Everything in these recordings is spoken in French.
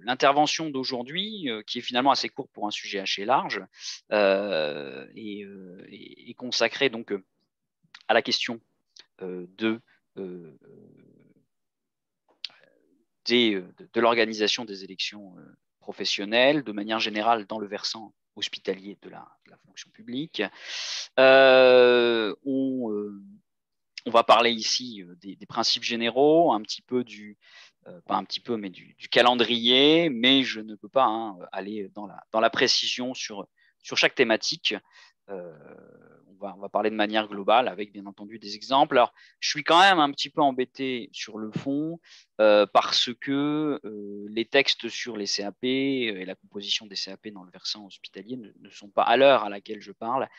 l'intervention d'aujourd'hui, qui est finalement assez courte pour un sujet assez large, est consacrée donc à la question de l'organisation des élections professionnelles, de manière générale dans le versant hospitalier de la fonction publique. On va parler ici des principes généraux, un petit peu pas un petit peu, mais du calendrier, mais je ne peux pas aller dans la précision sur chaque thématique. On va parler de manière globale avec bien entendu des exemples. Alors, je suis quand même un petit peu embêté sur le fond parce que les textes sur les CAP et la composition des CAP dans le versant hospitalier ne sont pas, à l'heure à laquelle je parle,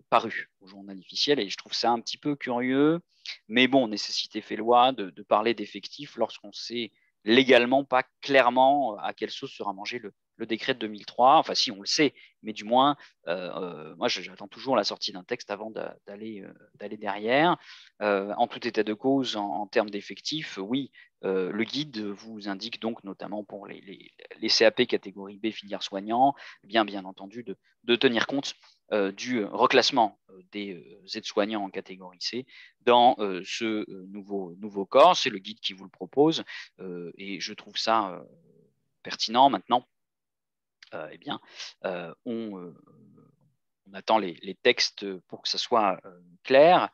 parus au journal officiel, et je trouve ça un petit peu curieux, mais bon, nécessité fait loi de parler d'effectifs lorsqu'on sait légalement pas clairement à quelle sauce sera mangé le décret de 2003. Enfin, si, on le sait, mais du moins, moi, j'attends toujours la sortie d'un texte avant d'aller derrière. En tout état de cause, en termes d'effectifs, oui, le guide vous indique donc, notamment pour les CAP catégorie B filière soignant, bien entendu, de tenir compte du reclassement des aides-soignants en catégorie C dans ce nouveau corps. C'est le guide qui vous le propose et je trouve ça pertinent. Maintenant, eh bien, on attend les textes pour que ça soit clair.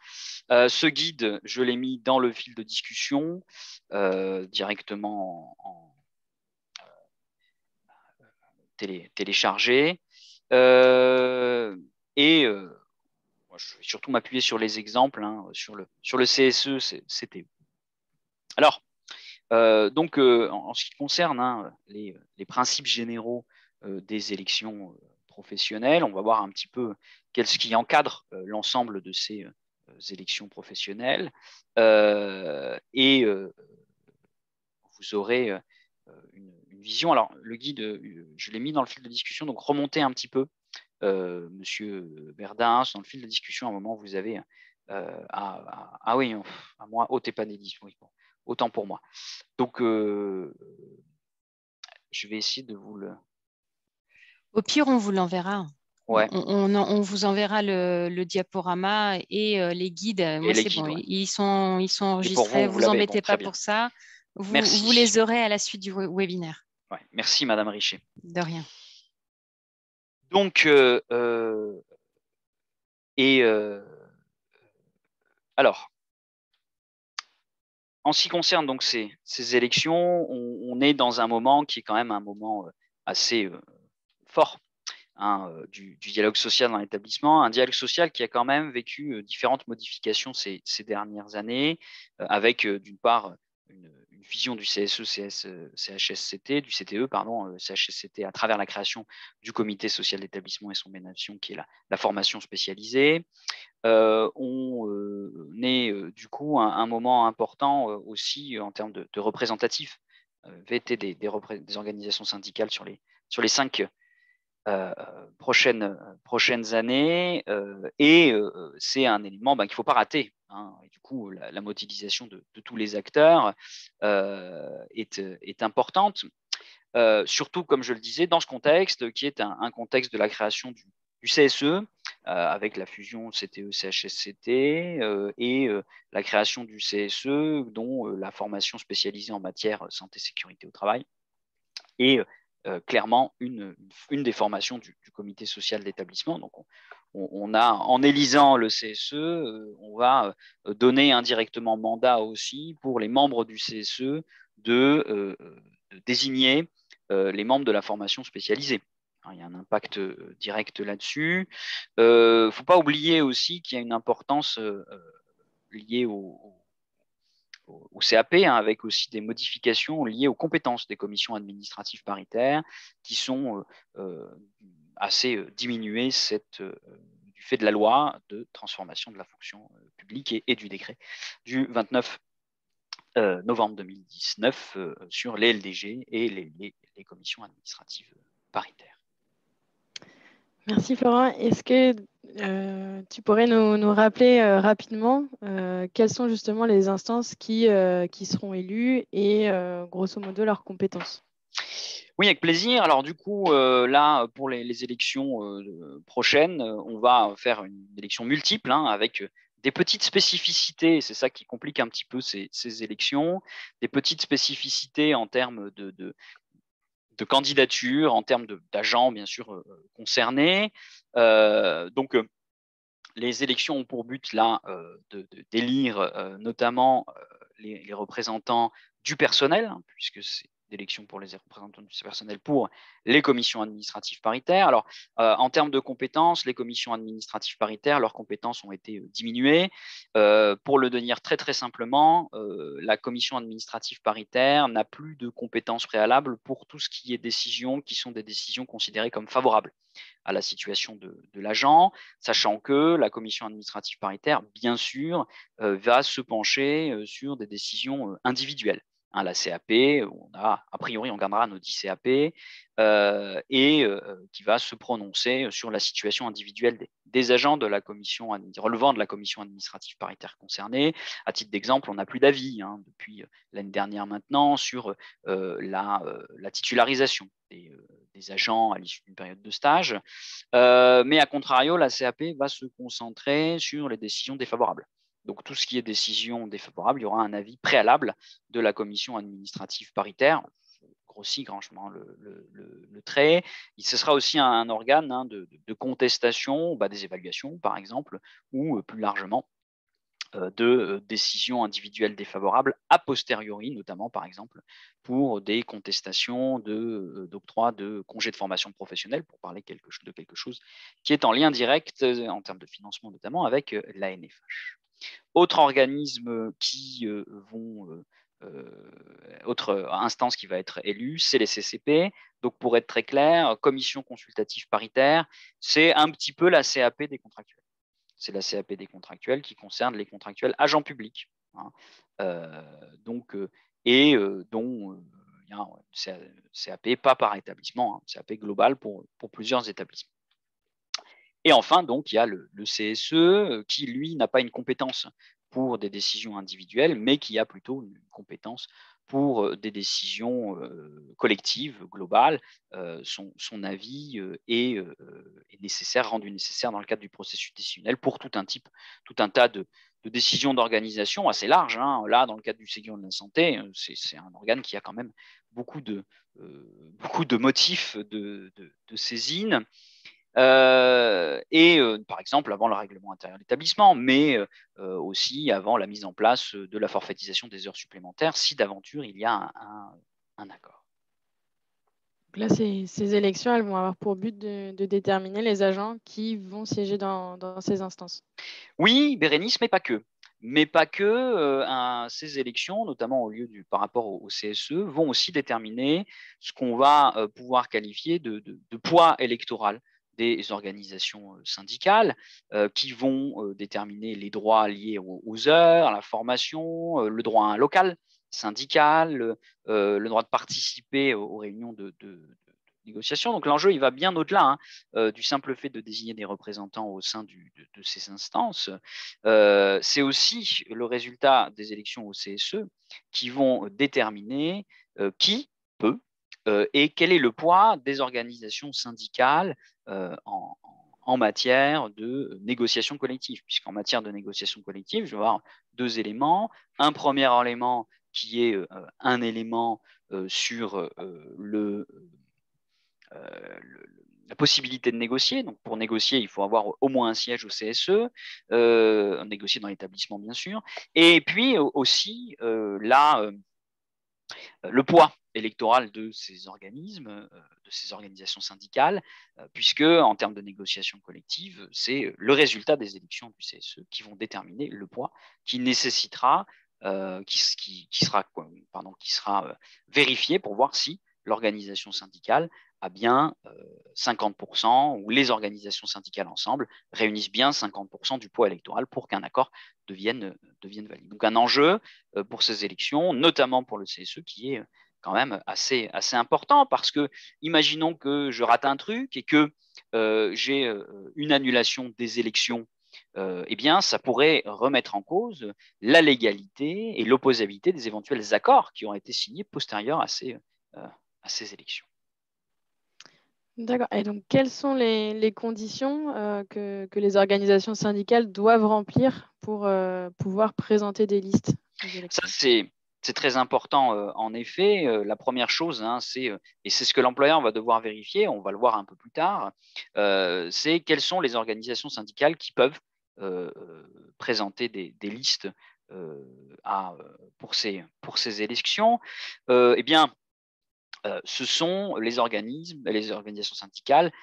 Ce guide, je l'ai mis dans le fil de discussion directement en téléchargé. Moi, je vais surtout m'appuyer sur les exemples, sur le CSE, c'était. Alors, donc, en ce qui concerne les principes généraux des élections professionnelles, on va voir un petit peu ce qui encadre l'ensemble de ces élections professionnelles. Et vous aurez une vision. Alors, le guide, je l'ai mis dans le fil de discussion, donc remontez un petit peu, Monsieur Berdin, dans le fil de discussion, à un moment, vous avez ah oui, à moi, Otepanidis, oui, bon, autant pour moi. Donc, je vais essayer de vous le. Au pire, on vous l'enverra. Ouais. On vous enverra le diaporama et les guides. Moi, c'est bon, ouais. ils sont enregistrés. Vous Vous l'avez, embêtez bon, très pas bien. pour ça. Merci. Vous les aurez à la suite du webinaire. Ouais. Merci, Madame Richer. De rien. Donc, alors, en ce qui concerne donc ces élections, on est dans un moment qui est quand même un moment assez fort du dialogue social dans l'établissement, un dialogue social qui a quand même vécu différentes modifications ces dernières années, avec d'une part une fusion du CSE, CHSCT, du CTE, pardon, CHSCT, à travers la création du comité social d'établissement et son ménation, qui est la formation spécialisée. On est du coup un moment important aussi en termes de représentatifs VT des organisations syndicales sur les 5 prochaines années, et c'est un élément qu'il ne faut pas rater. Et du coup, la mobilisation de tous les acteurs est importante, surtout, comme je le disais, dans ce contexte qui est un contexte de la création du CSE, avec la fusion CTE-CHSCT et la création du CSE, dont la formation spécialisée en matière santé-sécurité au travail, et clairement une des formations du comité social d'établissement. Donc, on a, en élisant le CSE, on va donner indirectement mandat aussi pour les membres du CSE de désigner les membres de la formation spécialisée. Alors, il y a un impact direct là-dessus. Il ne faut pas oublier aussi qu'il y a une importance liée au CAP, avec aussi des modifications liées aux compétences des commissions administratives paritaires qui sont assez diminuées du fait de la loi de transformation de la fonction publique et du décret du 29 novembre 2019 sur les LDG et les commissions administratives paritaires. Merci Florent. Est-ce que tu pourrais nous rappeler rapidement quelles sont justement les instances qui seront élues et grosso modo leurs compétences? Oui, avec plaisir. Alors du coup, là, pour les élections prochaines, on va faire une élection multiple hein, avec des petites spécificités. C'est ça qui complique un petit peu ces élections. Des petites spécificités en termes de candidature, en termes d'agents, bien sûr, concernés. Donc, les élections ont pour but là d'élire notamment les représentants du personnel, hein, puisque c'est d'élection pour les représentants du personnel pour les commissions administratives paritaires. Alors, en termes de compétences, les commissions administratives paritaires, leurs compétences ont été diminuées. Pour le dire très très simplement, la commission administrative paritaire n'a plus de compétences préalables pour tout ce qui est décisions qui sont des décisions considérées comme favorables à la situation de l'agent, sachant que la commission administrative paritaire, bien sûr, va se pencher sur des décisions individuelles. Hein, la CAP, a priori, on gardera nos 10 CAP, et qui va se prononcer sur la situation individuelle des agents de la commission, relevant de la commission administrative paritaire concernée. À titre d'exemple, on n'a plus d'avis hein, depuis l'année dernière maintenant sur la titularisation des agents à l'issue d'une période de stage. Mais à contrario, la CAP va se concentrer sur les décisions défavorables. Donc, tout ce qui est décision défavorable, il y aura un avis préalable de la commission administrative paritaire. Grossit franchement le trait. Ce sera aussi un organe hein, de contestation des évaluations, par exemple, ou plus largement de décisions individuelles défavorables a posteriori, notamment par exemple pour des contestations d'octroi de congés de formation professionnelle, pour parler de quelque chose qui est en lien direct en termes de financement notamment avec l'ANFH. Autre organisme qui autre instance qui va être élue, c'est les CCP. Donc pour être très clair, commission consultative paritaire, c'est un petit peu la CAP des contractuels. C'est la CAP des contractuels qui concerne les contractuels agents publics. Hein. Dont il y a un CAP, pas par établissement, hein, CAP global pour plusieurs établissements. Et enfin, donc, il y a le CSE qui, lui, n'a pas une compétence pour des décisions individuelles, mais qui a plutôt une compétence pour des décisions collectives, globales. Son avis est nécessaire, rendu nécessaire dans le cadre du processus décisionnel pour tout un tas de décisions d'organisation assez larges. Hein. Là, dans le cadre du Ségur de la santé, c'est un organe qui a quand même beaucoup de motifs de saisine. Par exemple avant le règlement intérieur de l'établissement, mais aussi avant la mise en place de la forfaitisation des heures supplémentaires, si d'aventure il y a un accord. Donc là, ces élections, elles vont avoir pour but de déterminer les agents qui vont siéger dans ces instances. Oui, Bérénice, mais pas que. Mais pas que. Ces élections, notamment par rapport au CSE, vont aussi déterminer ce qu'on va pouvoir qualifier de poids électoral des organisations syndicales qui vont déterminer les droits liés aux heures, à la formation, le droit à un local syndical, le droit de participer aux réunions de négociation. Donc l'enjeu, il va bien au-delà du simple fait de désigner des représentants au sein de ces instances. C'est aussi le résultat des élections au CSE qui vont déterminer qui peut et quel est le poids des organisations syndicales en matière de négociation collective. Puisqu'en matière de négociation collective, je vais avoir deux éléments. Un premier élément qui est un élément sur la possibilité de négocier. Donc, pour négocier, il faut avoir au moins un siège au CSE, négocier dans l'établissement, bien sûr. Et puis aussi, le poids électoral de ces organismes, de ces organisations syndicales, puisque en termes de négociation collective, c'est le résultat des élections du CSE qui vont déterminer le poids qui nécessitera, qui sera vérifié pour voir si l'organisation syndicale a bien 50%, ou les organisations syndicales ensemble réunissent bien 50% du poids électoral pour qu'un accord devienne valide. Donc un enjeu pour ces élections, notamment pour le CSE, qui est quand même assez important, parce que imaginons que je rate un truc et que j'ai une annulation des élections, eh bien, ça pourrait remettre en cause la légalité et l'opposabilité des éventuels accords qui ont été signés postérieurs à ces élections. D'accord. Et donc, quelles sont les conditions que les organisations syndicales doivent remplir pour pouvoir présenter des listes aux élections? Ça, c'est très important, en effet. La première chose, hein, et c'est ce que l'employeur va devoir vérifier, on va le voir un peu plus tard, c'est quelles sont les organisations syndicales qui peuvent présenter des listes pour ces élections. Eh bien, ce sont les organisations syndicales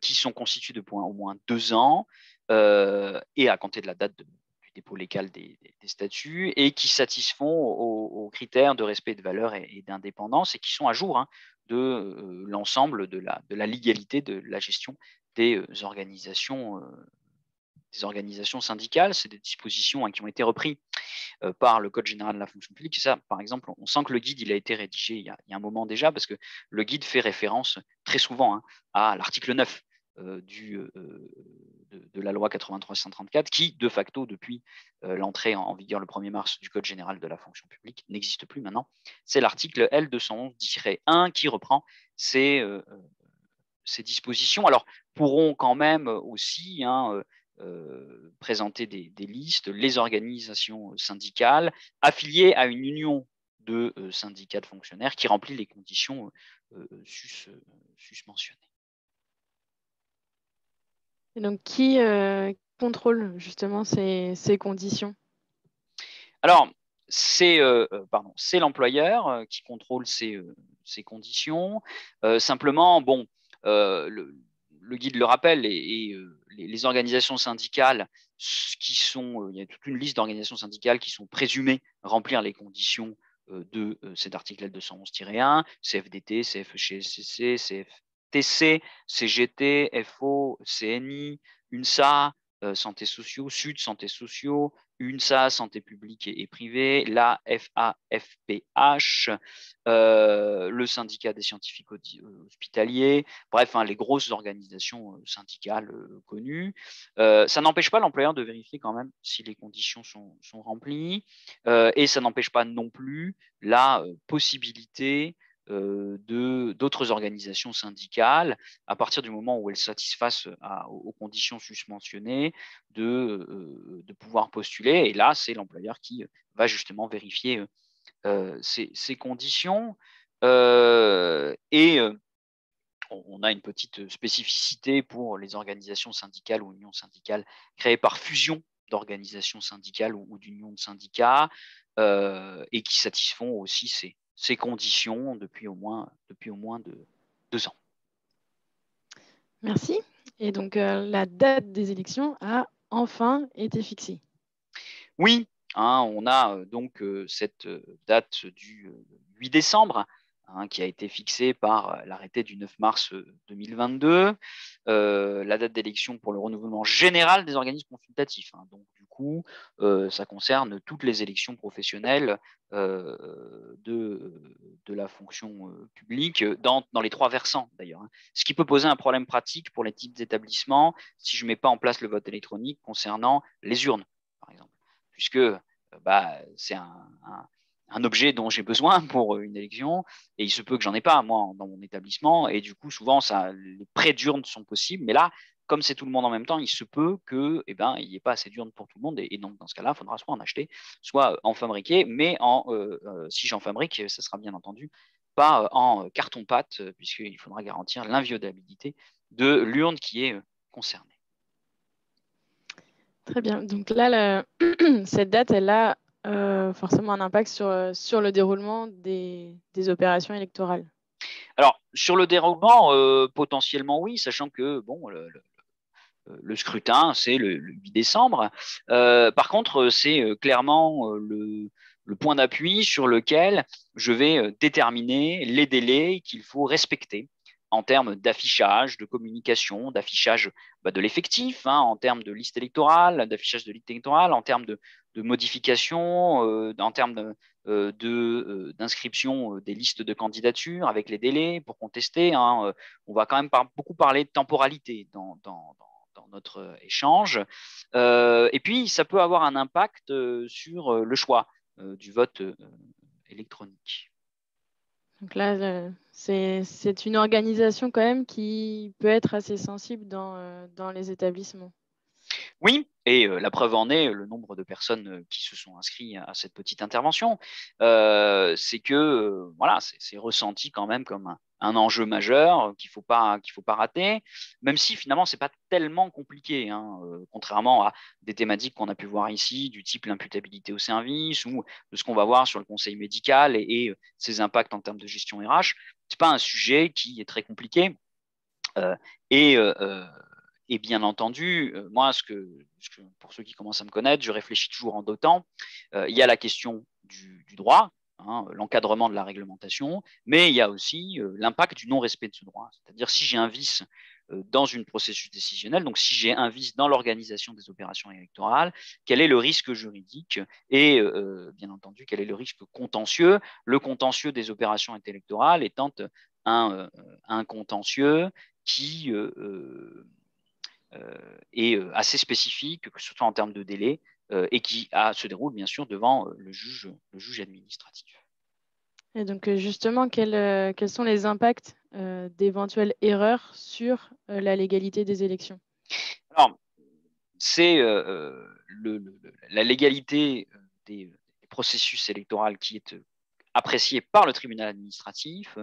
qui sont constituées depuis au moins 2 ans et à compter de la date du dépôt légal des statuts, et qui satisfont aux critères de respect de valeur et d'indépendance, et qui sont à jour, hein, de l'ensemble de la légalité de la gestion des organisations syndicales. C'est des dispositions, hein, qui ont été reprises par le Code général de la fonction publique. Et ça, par exemple, on sent que le guide il a été rédigé il y a un moment déjà, parce que le guide fait référence très souvent, hein, à l'article 9 de la loi 83-134, qui, de facto, depuis l'entrée en vigueur le 1er mars du Code général de la fonction publique, n'existe plus maintenant. C'est l'article L211-1 qui reprend ces dispositions. Alors, pourront quand même aussi, hein, présenter des listes les organisations syndicales affiliées à une union de syndicats de fonctionnaires qui remplit les conditions sus-mentionnées. Et donc, qui contrôle justement ces conditions? Alors, c'est l'employeur qui contrôle ces conditions. Simplement, bon, le guide le rappelle, et les organisations syndicales il y a toute une liste d'organisations syndicales qui sont présumées remplir les conditions de cet article L211-1, CFDT, CFECCC, CFTC, CGT, FO, CNI, UNSA, santé sociaux, Sud, santé sociaux, UNSA, santé publique et privée, la FAFPH, le syndicat des scientifiques hospitaliers, bref, hein, les grosses organisations syndicales connues. Ça n'empêche pas l'employeur de vérifier quand même si les conditions sont remplies, et ça n'empêche pas non plus la possibilité d'autres organisations syndicales, à partir du moment où elles satisfassent aux conditions susmentionnées, de pouvoir postuler. Et là, c'est l'employeur qui va justement vérifier ces conditions. On a une petite spécificité pour les organisations syndicales ou unions syndicales créées par fusion d'organisations syndicales ou d'unions de syndicats, et qui satisfont aussi ces conditions depuis au moins 2 ans. Merci. Et donc, la date des élections a enfin été fixée. Oui, hein, on a donc cette date du 8 décembre, hein, qui a été fixée par l'arrêté du 9 mars 2022, la date d'élection pour le renouvellement général des organismes consultatifs. Hein. Donc, du coup, ça concerne toutes les élections professionnelles de la fonction publique, dans les 3 versants d'ailleurs. Hein. Ce qui peut poser un problème pratique pour les types d'établissements si je ne mets pas en place le vote électronique concernant les urnes, par exemple, puisque c'est un objet dont j'ai besoin pour une élection, et il se peut que j'en ai pas, moi, dans mon établissement, et du coup, souvent, les prêts d'urnes sont possibles, mais là, comme c'est tout le monde en même temps, il se peut qu'il n'y ait pas assez d'urnes pour tout le monde, et donc, dans ce cas-là, il faudra soit en acheter, soit en fabriquer, mais si j'en fabrique, ça sera bien entendu pas en carton-pâte, puisqu'il faudra garantir l'inviolabilité de l'urne qui est concernée. Très bien. Donc là, cette date, elle a forcément un impact sur le déroulement des opérations électorales. Alors, sur le déroulement, potentiellement oui, sachant que bon, le scrutin, c'est le 8 décembre. Par contre, c'est clairement le point d'appui sur lequel je vais déterminer les délais qu'il faut respecter en termes d'affichage, de communication, d'affichage de l'effectif, hein, en termes de liste électorale, d'affichage de liste électorale, en termes de modification en termes d'inscription des listes de candidatures avec les délais pour contester. Hein. On va quand même beaucoup parler de temporalité dans notre échange. Et puis, ça peut avoir un impact sur le choix du vote électronique. Donc là, c'est une organisation quand même qui peut être assez sensible dans les établissements. Oui, et la preuve en est le nombre de personnes qui se sont inscrites à cette petite intervention. C'est que voilà, c'est ressenti quand même comme un enjeu majeur qu'il faut pas rater, même si finalement c'est pas tellement compliqué, hein, contrairement à des thématiques qu'on a pu voir ici, du type l'imputabilité au service ou de ce qu'on va voir sur le conseil médical et ses impacts en termes de gestion RH. C'est pas un sujet qui est très compliqué. Et bien entendu, moi, pour ceux qui commencent à me connaître, je réfléchis toujours en deux temps. Il y a la question du droit, hein, l'encadrement de la réglementation, mais il y a aussi l'impact du non-respect de ce droit. C'est-à-dire si j'ai un vice dans une processus décisionnel, donc si j'ai un vice dans l'organisation des opérations électorales, quel est le risque juridique et bien entendu, quel est le risque contentieux. Le contentieux des opérations électorales étant un contentieux qui est assez spécifique, que ce soit en termes de délai, et qui se déroule bien sûr devant le juge administratif. Et donc justement, quels sont les impacts d'éventuelles erreurs sur la légalité des élections? Alors, c'est la légalité des processus électoraux qui est appréciée par le tribunal administratif.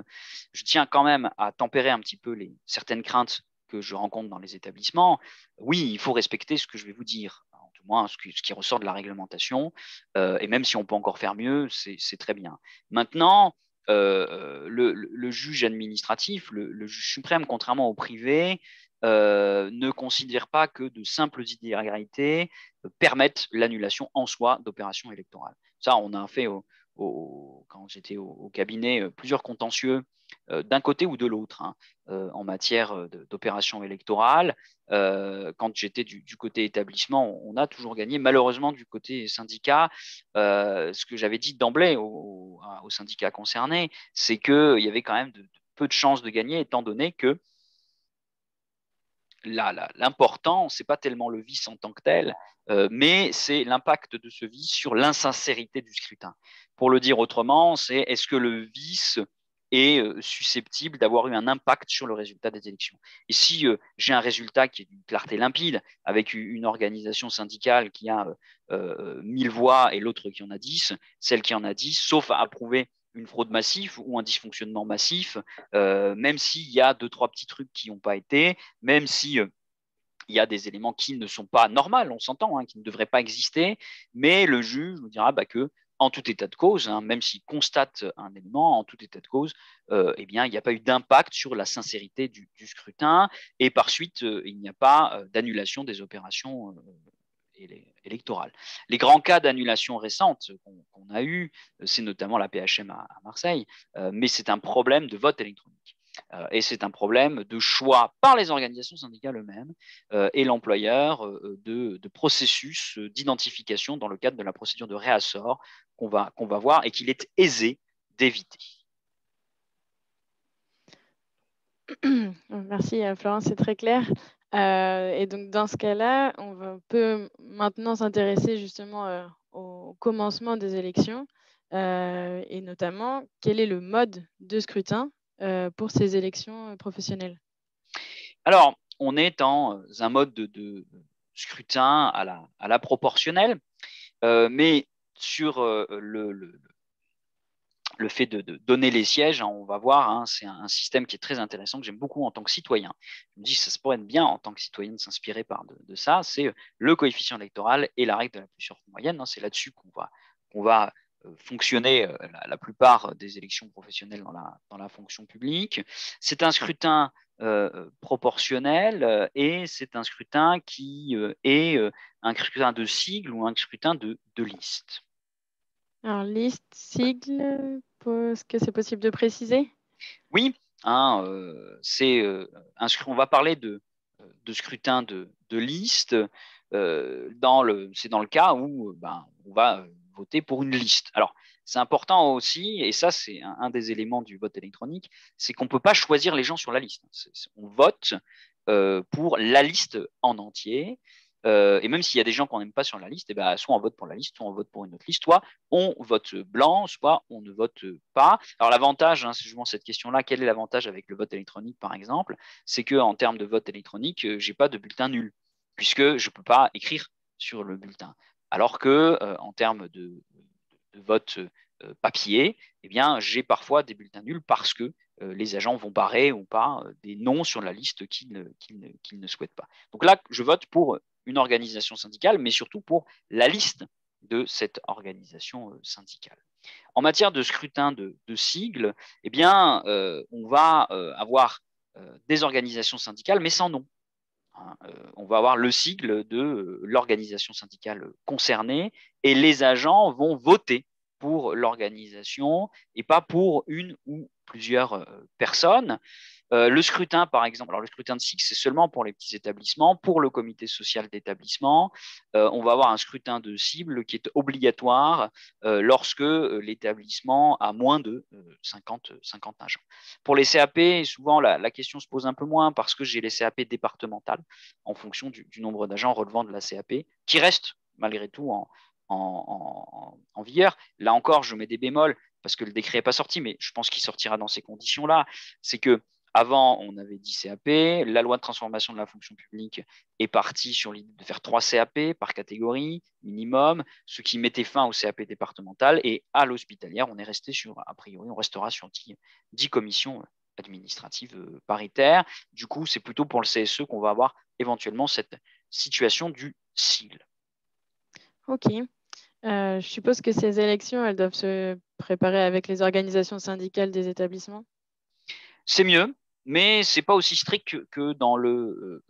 Je tiens quand même à tempérer un petit peu certaines craintes que je rencontre dans les établissements. Oui, il faut respecter ce que je vais vous dire, en tout moins ce qui ressort de la réglementation, et même si on peut encore faire mieux, c'est très bien. Maintenant, le juge administratif, le juge suprême, contrairement au privé, ne considère pas que de simples irrégularités permettent l'annulation en soi d'opérations électorales. Ça, on a fait quand j'étais au cabinet plusieurs contentieux d'un côté ou de l'autre, hein, en matière d'opérations électorales. Quand j'étais du côté établissement, on a toujours gagné. Malheureusement, du côté syndicat, ce que j'avais dit d'emblée au syndicat concerné, c'est qu'il y avait quand même de peu de chances de gagner, étant donné que l'important, ce n'est pas tellement le vice en tant que tel, mais c'est l'impact de ce vice sur l'insincérité du scrutin. Pour le dire autrement, c'est est-ce que le vice est susceptible d'avoir eu un impact sur le résultat des élections. Et si j'ai un résultat qui est d'une clarté limpide, avec une organisation syndicale qui a 1000 voix et l'autre qui en a 10, celle qui en a 10, sauf à approuver une fraude massive ou un dysfonctionnement massif, même s'il y a 2-3 petits trucs qui n'ont pas été, même si il y a des éléments qui ne sont pas normaux, on s'entend, hein, qui ne devraient pas exister, mais le juge nous dira que en tout état de cause, hein, même s'il constate un élément, en tout état de cause, eh bien, il n'y a pas eu d'impact sur la sincérité du scrutin, et par suite, il n'y a pas d'annulation des opérations électorales. Les grands cas d'annulation récentes qu'on a eu, c'est notamment la PHM à Marseille, mais c'est un problème de vote électronique. Et c'est un problème de choix par les organisations syndicales eux-mêmes et l'employeur de processus d'identification dans le cadre de la procédure de réassort qu'on va voir et qu'il est aisé d'éviter. Merci Florence, c'est très clair. Et donc dans ce cas-là, on peut maintenant s'intéresser justement au commencement des élections et notamment quel est le mode de scrutin pour ces élections professionnelles. Alors, on est dans un mode de scrutin à la proportionnelle, mais sur le fait de donner les sièges, hein, on va voir, hein, c'est un système qui est très intéressant, que j'aime beaucoup en tant que citoyen. Je me dis que ça se pourrait être bien en tant que citoyen de s'inspirer de ça, c'est le coefficient électoral et la règle de la plus forte moyenne. Hein, c'est là-dessus qu'on va fonctionner la plupart des élections professionnelles dans la fonction publique. C'est un scrutin proportionnel et c'est un scrutin qui est un scrutin de sigle ou un scrutin de liste. Alors, liste, sigle, est-ce que c'est possible de préciser? Oui, hein, on va parler de scrutin de liste. c'est dans le cas où on va voter pour une liste. Alors, c'est important aussi, et ça, c'est un des éléments du vote électronique, c'est qu'on ne peut pas choisir les gens sur la liste. On vote pour la liste en entier. Et même s'il y a des gens qu'on n'aime pas sur la liste, et ben, soit on vote pour la liste, soit on vote pour une autre liste, soit on vote blanc, soit on ne vote pas. Alors l'avantage, c'est justement cette question-là, quel est l'avantage avec le vote électronique par exemple? C'est qu'en termes de vote électronique, je n'ai pas de bulletin nul, puisque je ne peux pas écrire sur le bulletin. Alors que en termes de vote papier, eh bien, j'ai parfois des bulletins nuls parce que les agents vont barrer ou pas des noms sur la liste qu'ils ne souhaitent pas. Donc là, je vote pour une organisation syndicale, mais surtout pour la liste de cette organisation syndicale. En matière de scrutin de sigles, eh bien, on va avoir des organisations syndicales, mais sans nom. On va avoir le sigle de l'organisation syndicale concernée et les agents vont voter pour l'organisation et pas pour une ou plusieurs personnes. Le scrutin, par exemple, alors le scrutin de sigle, c'est seulement pour les petits établissements. Pour le comité social d'établissement, on va avoir un scrutin de cible qui est obligatoire lorsque l'établissement a moins de 50 agents. Pour les CAP, souvent la question se pose un peu moins parce que j'ai les CAP départementales en fonction du nombre d'agents relevant de la CAP qui restent malgré tout en vigueur. Là encore, je mets des bémols parce que le décret n'est pas sorti, mais je pense qu'il sortira dans ces conditions-là. C'est que avant, on avait 10 CAP. La loi de transformation de la fonction publique est partie sur l'idée de faire 3 CAP par catégorie minimum, ce qui mettait fin au CAP départemental. Et à l'hospitalière, on est resté sur, a priori, on restera sur 10 commissions administratives paritaires. Du coup, c'est plutôt pour le CSE qu'on va avoir éventuellement cette situation du sigle. Ok. Je suppose que ces élections, elles doivent se préparer avec les organisations syndicales des établissements. C'est mieux, mais ce n'est pas aussi strict que dans le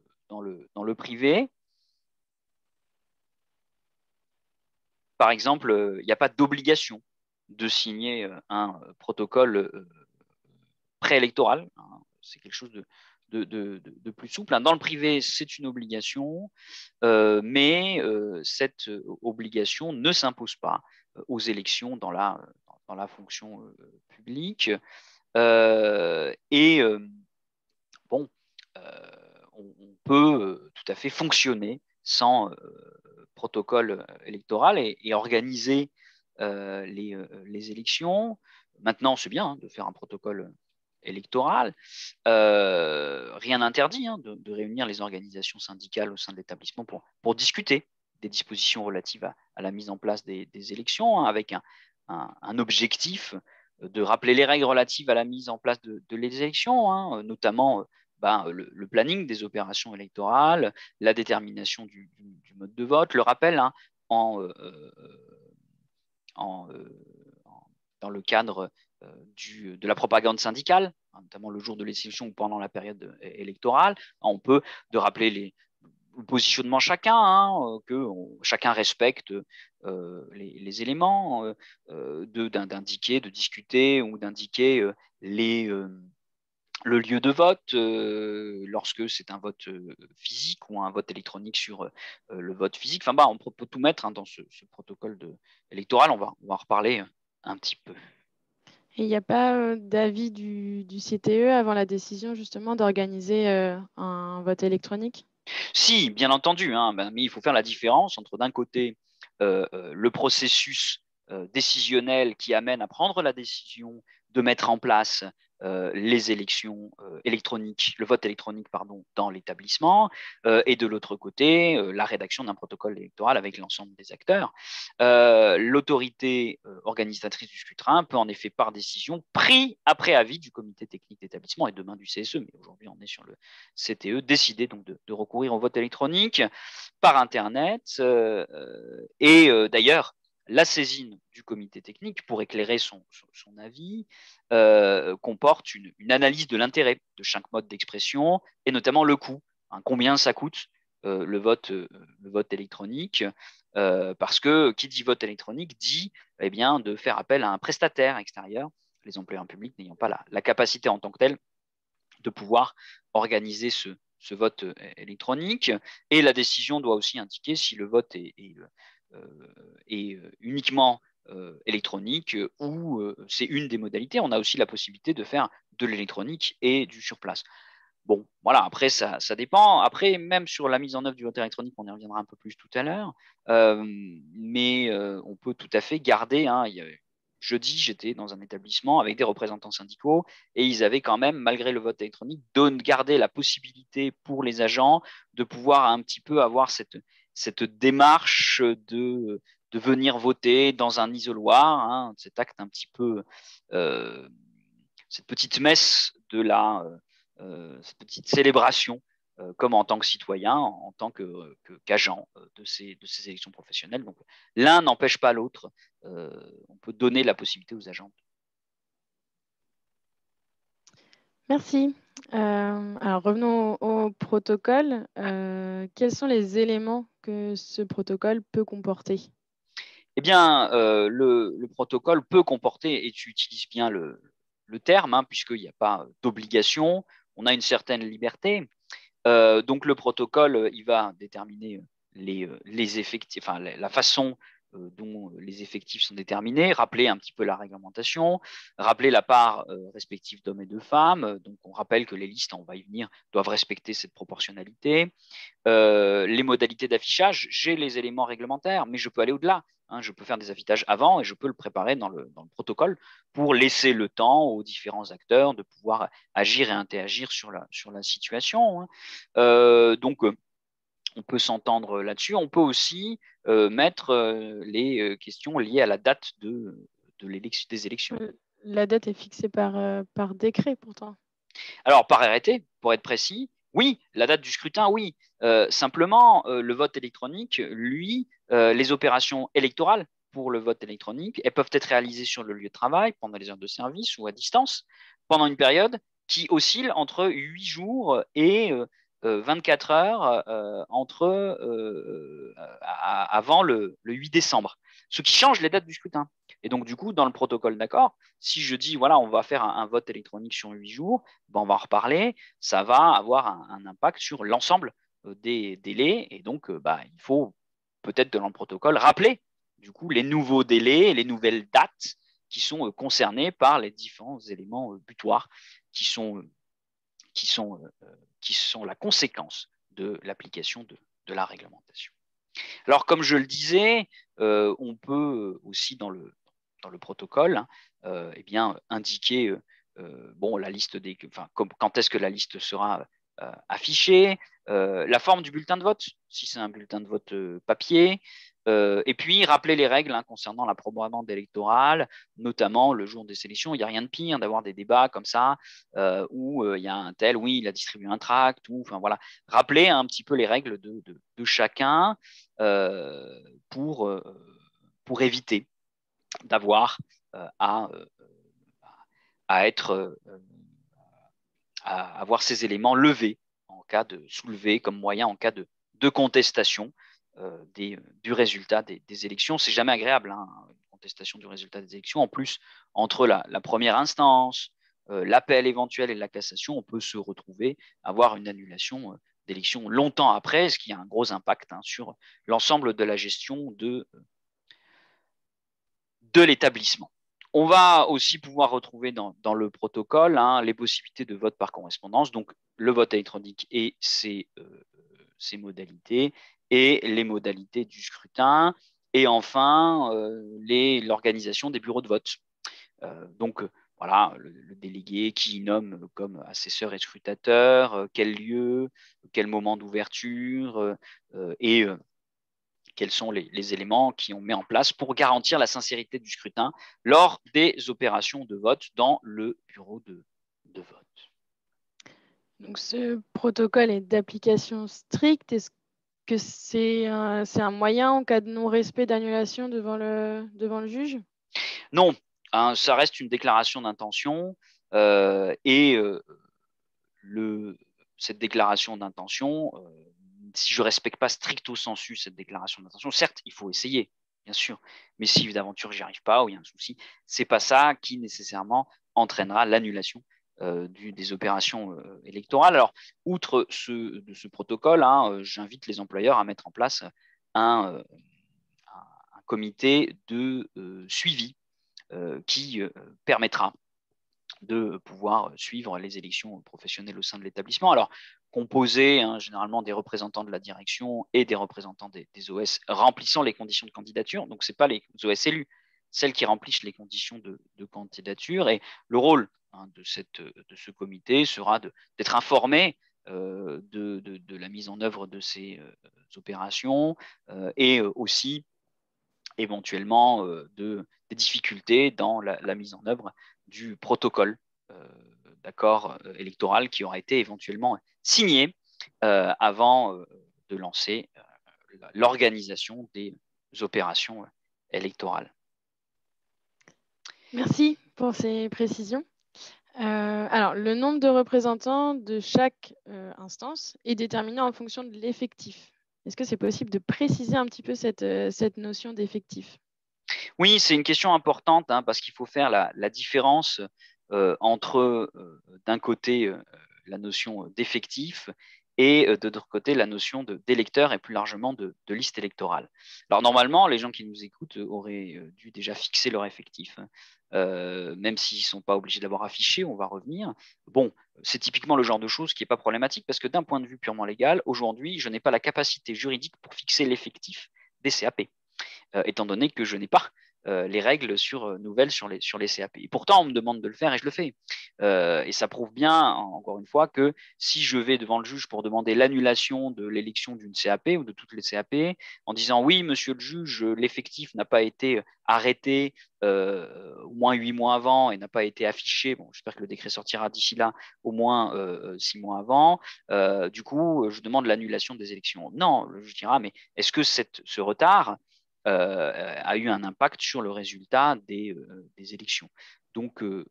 privé. Par exemple, il n'y a pas d'obligation de signer un protocole préélectoral. C'est quelque chose de plus souple. Dans le privé, c'est une obligation, mais cette obligation ne s'impose pas aux élections dans la fonction publique. Bon, on peut tout à fait fonctionner sans protocole électoral et organiser les élections. Maintenant, c'est bien de faire un protocole électoral. Rien n'interdit de réunir les organisations syndicales au sein de l'établissement pour discuter des dispositions relatives à la mise en place des élections, avec un objectif de rappeler les règles relatives à la mise en place de les élections, notamment le planning des opérations électorales, la détermination du mode de vote, le rappel dans le cadre de la propagande syndicale, notamment le jour de l'élection ou pendant la période électorale. On peut rappeler le positionnement chacun, que chacun respecte les éléments, d'indiquer, de discuter ou d'indiquer le lieu de vote lorsque c'est un vote physique ou un vote électronique sur le vote physique. Enfin, on peut tout mettre dans ce protocole électoral. On va en reparler un petit peu. Et il n'y a pas d'avis du CTE avant la décision justement d'organiser un vote électronique? Si, bien entendu, mais il faut faire la différence entre d'un côté le processus décisionnel qui amène à prendre la décision de mettre en place les élections électroniques, le vote électronique dans l'établissement, et de l'autre côté la rédaction d'un protocole électoral avec l'ensemble des acteurs. L'autorité organisatrice du scrutin peut en effet par décision, pris après avis du comité technique d'établissement et demain du CSE, mais aujourd'hui on est sur le CTE, décider donc de recourir au vote électronique par Internet et d'ailleurs la saisine du comité technique pour éclairer son avis comporte une analyse de l'intérêt de chaque mode d'expression et notamment le coût. Combien ça coûte le vote électronique parce que qui dit vote électronique dit de faire appel à un prestataire extérieur, les employeurs publics n'ayant pas la capacité en tant que telle de pouvoir organiser ce ce vote électronique. Et la décision doit aussi indiquer si le vote est uniquement électronique ou c'est une des modalités. On a aussi la possibilité de faire de l'électronique et du sur place. Bon, voilà, après, ça dépend. Après, même sur la mise en œuvre du vote électronique, on y reviendra un peu plus tout à l'heure. Mais on peut tout à fait garder. Jeudi, j'étais dans un établissement avec des représentants syndicaux et ils avaient quand même, malgré le vote électronique, garder la possibilité pour les agents de pouvoir un petit peu avoir cette démarche de venir voter dans un isoloir, cet acte un petit peu, cette petite messe de cette petite célébration comme en tant que citoyen, en tant qu'agent de ces élections professionnelles. Donc, l'un n'empêche pas l'autre. On peut donner la possibilité aux agents. Merci. Alors, revenons au protocole. Quels sont les éléments que ce protocole peut comporter? Eh bien, le protocole peut comporter, et tu utilises bien le terme, puisqu'il n'y a pas d'obligation, on a une certaine liberté. Donc, le protocole, il va déterminer les effectifs, enfin, la façon dont les effectifs sont déterminés, rappeler un petit peu la réglementation, rappeler la part respective d'hommes et de femmes. Donc, on rappelle que les listes, on va y venir, doivent respecter cette proportionnalité. Les modalités d'affichage, j'ai les éléments réglementaires, mais je peux aller au-delà. Je peux faire des affichages avant et je peux le préparer dans le protocole pour laisser le temps aux différents acteurs de pouvoir agir et interagir sur la situation. Donc, on peut s'entendre là-dessus. On peut aussi mettre les questions liées à la date des élections. La date est fixée par décret pourtant. Alors, par arrêté, pour être précis, oui, la date du scrutin, oui. Simplement, le vote électronique, lui, les opérations électorales pour le vote électronique, elles peuvent être réalisées sur le lieu de travail, pendant les heures de service ou à distance, pendant une période qui oscille entre 8 jours et 24 heures avant le 8 décembre, ce qui change les dates du scrutin. Et donc, du coup, dans le protocole d'accord, si je dis, voilà, on va faire un vote électronique sur 8 jours, ben, on va en reparler, ça va avoir un impact sur l'ensemble des délais. Et donc, il faut peut-être dans le protocole rappeler, du coup, les nouveaux délais, les nouvelles dates qui sont concernées par les différents éléments butoirs qui sont la conséquence de l'application de la réglementation. Alors, comme je le disais, on peut aussi dans le protocole indiquer la liste quand est-ce que la liste sera affichée, la forme du bulletin de vote, si c'est un bulletin de vote papier, et puis rappeler les règles concernant la propagande électorale, notamment le jour des élections. Il n'y a rien de pire d'avoir des débats comme ça, où il y a un tel, oui, il a distribué un tract, voilà. Rappeler un petit peu les règles de chacun pour éviter d'avoir à avoir ces éléments levés en cas de soulever comme moyen en cas de contestation du résultat des élections. C'est jamais agréable, une contestation du résultat des élections. En plus, entre la première instance, l'appel éventuel et la cassation, on peut se retrouver, avoir une annulation d'élections longtemps après, ce qui a un gros impact sur l'ensemble de la gestion de l'établissement. On va aussi pouvoir retrouver dans le protocole les possibilités de vote par correspondance, donc le vote électronique et ses modalités, et les modalités du scrutin, et enfin l'organisation des bureaux de vote. Donc, voilà, le délégué qui nomme comme assesseur et scrutateur, quel lieu, quel moment d'ouverture, et quels sont les éléments qui ont mis en place pour garantir la sincérité du scrutin lors des opérations de vote dans le bureau de vote. Donc, ce protocole est d'application stricte. Est-ce que c'est un moyen en cas de non-respect, d'annulation devant le juge? Non, ça reste une déclaration d'intention cette déclaration d'intention, si je ne respecte pas stricto sensu cette déclaration d'intention, certes, il faut essayer, bien sûr, mais si d'aventure j'y arrive pas ou il y a un souci, c'est pas ça qui nécessairement entraînera l'annulation des opérations électorales. Alors, outre ce protocole, j'invite les employeurs à mettre en place un comité de suivi qui permettra de pouvoir suivre les élections professionnelles au sein de l'établissement. Alors, composé généralement des représentants de la direction et des représentants des OS remplissant les conditions de candidature. Donc, ce n'est pas les OS élus, celles qui remplissent les conditions de candidature. Et le rôle de ce comité sera d'être informé de la mise en œuvre de ces opérations et aussi éventuellement des difficultés dans la mise en œuvre du protocole d'accord électoral qui aura été éventuellement signé avant de lancer l'organisation des opérations électorales. Merci pour ces précisions. Alors, le nombre de représentants de chaque instance est déterminé en fonction de l'effectif. Est-ce que c'est possible de préciser un petit peu cette notion d'effectif? Oui, c'est une question importante parce qu'il faut faire la différence entre, d'un côté, la notion d'effectif et de l'autre côté, la notion d'électeur et plus largement de liste électorale. Alors normalement, les gens qui nous écoutent auraient dû déjà fixer leur effectif, même s'ils ne sont pas obligés de l'avoir affiché, on va revenir. Bon, c'est typiquement le genre de choses qui n'est pas problématique parce que d'un point de vue purement légal, aujourd'hui, je n'ai pas la capacité juridique pour fixer l'effectif des CAP. Étant donné que je n'ai pas les règles nouvelles sur les CAP. Et pourtant, on me demande de le faire et je le fais. Et ça prouve bien, encore une fois, que si je vais devant le juge pour demander l'annulation de l'élection d'une CAP ou de toutes les CAP, en disant oui, monsieur le juge, l'effectif n'a pas été arrêté au moins 8 mois avant et n'a pas été affiché, bon, j'espère que le décret sortira d'ici là, au moins 6 mois avant, du coup, je demande l'annulation des élections. Non, le juge dira, mais est-ce que ce retard a eu un impact sur le résultat des élections. Donc, il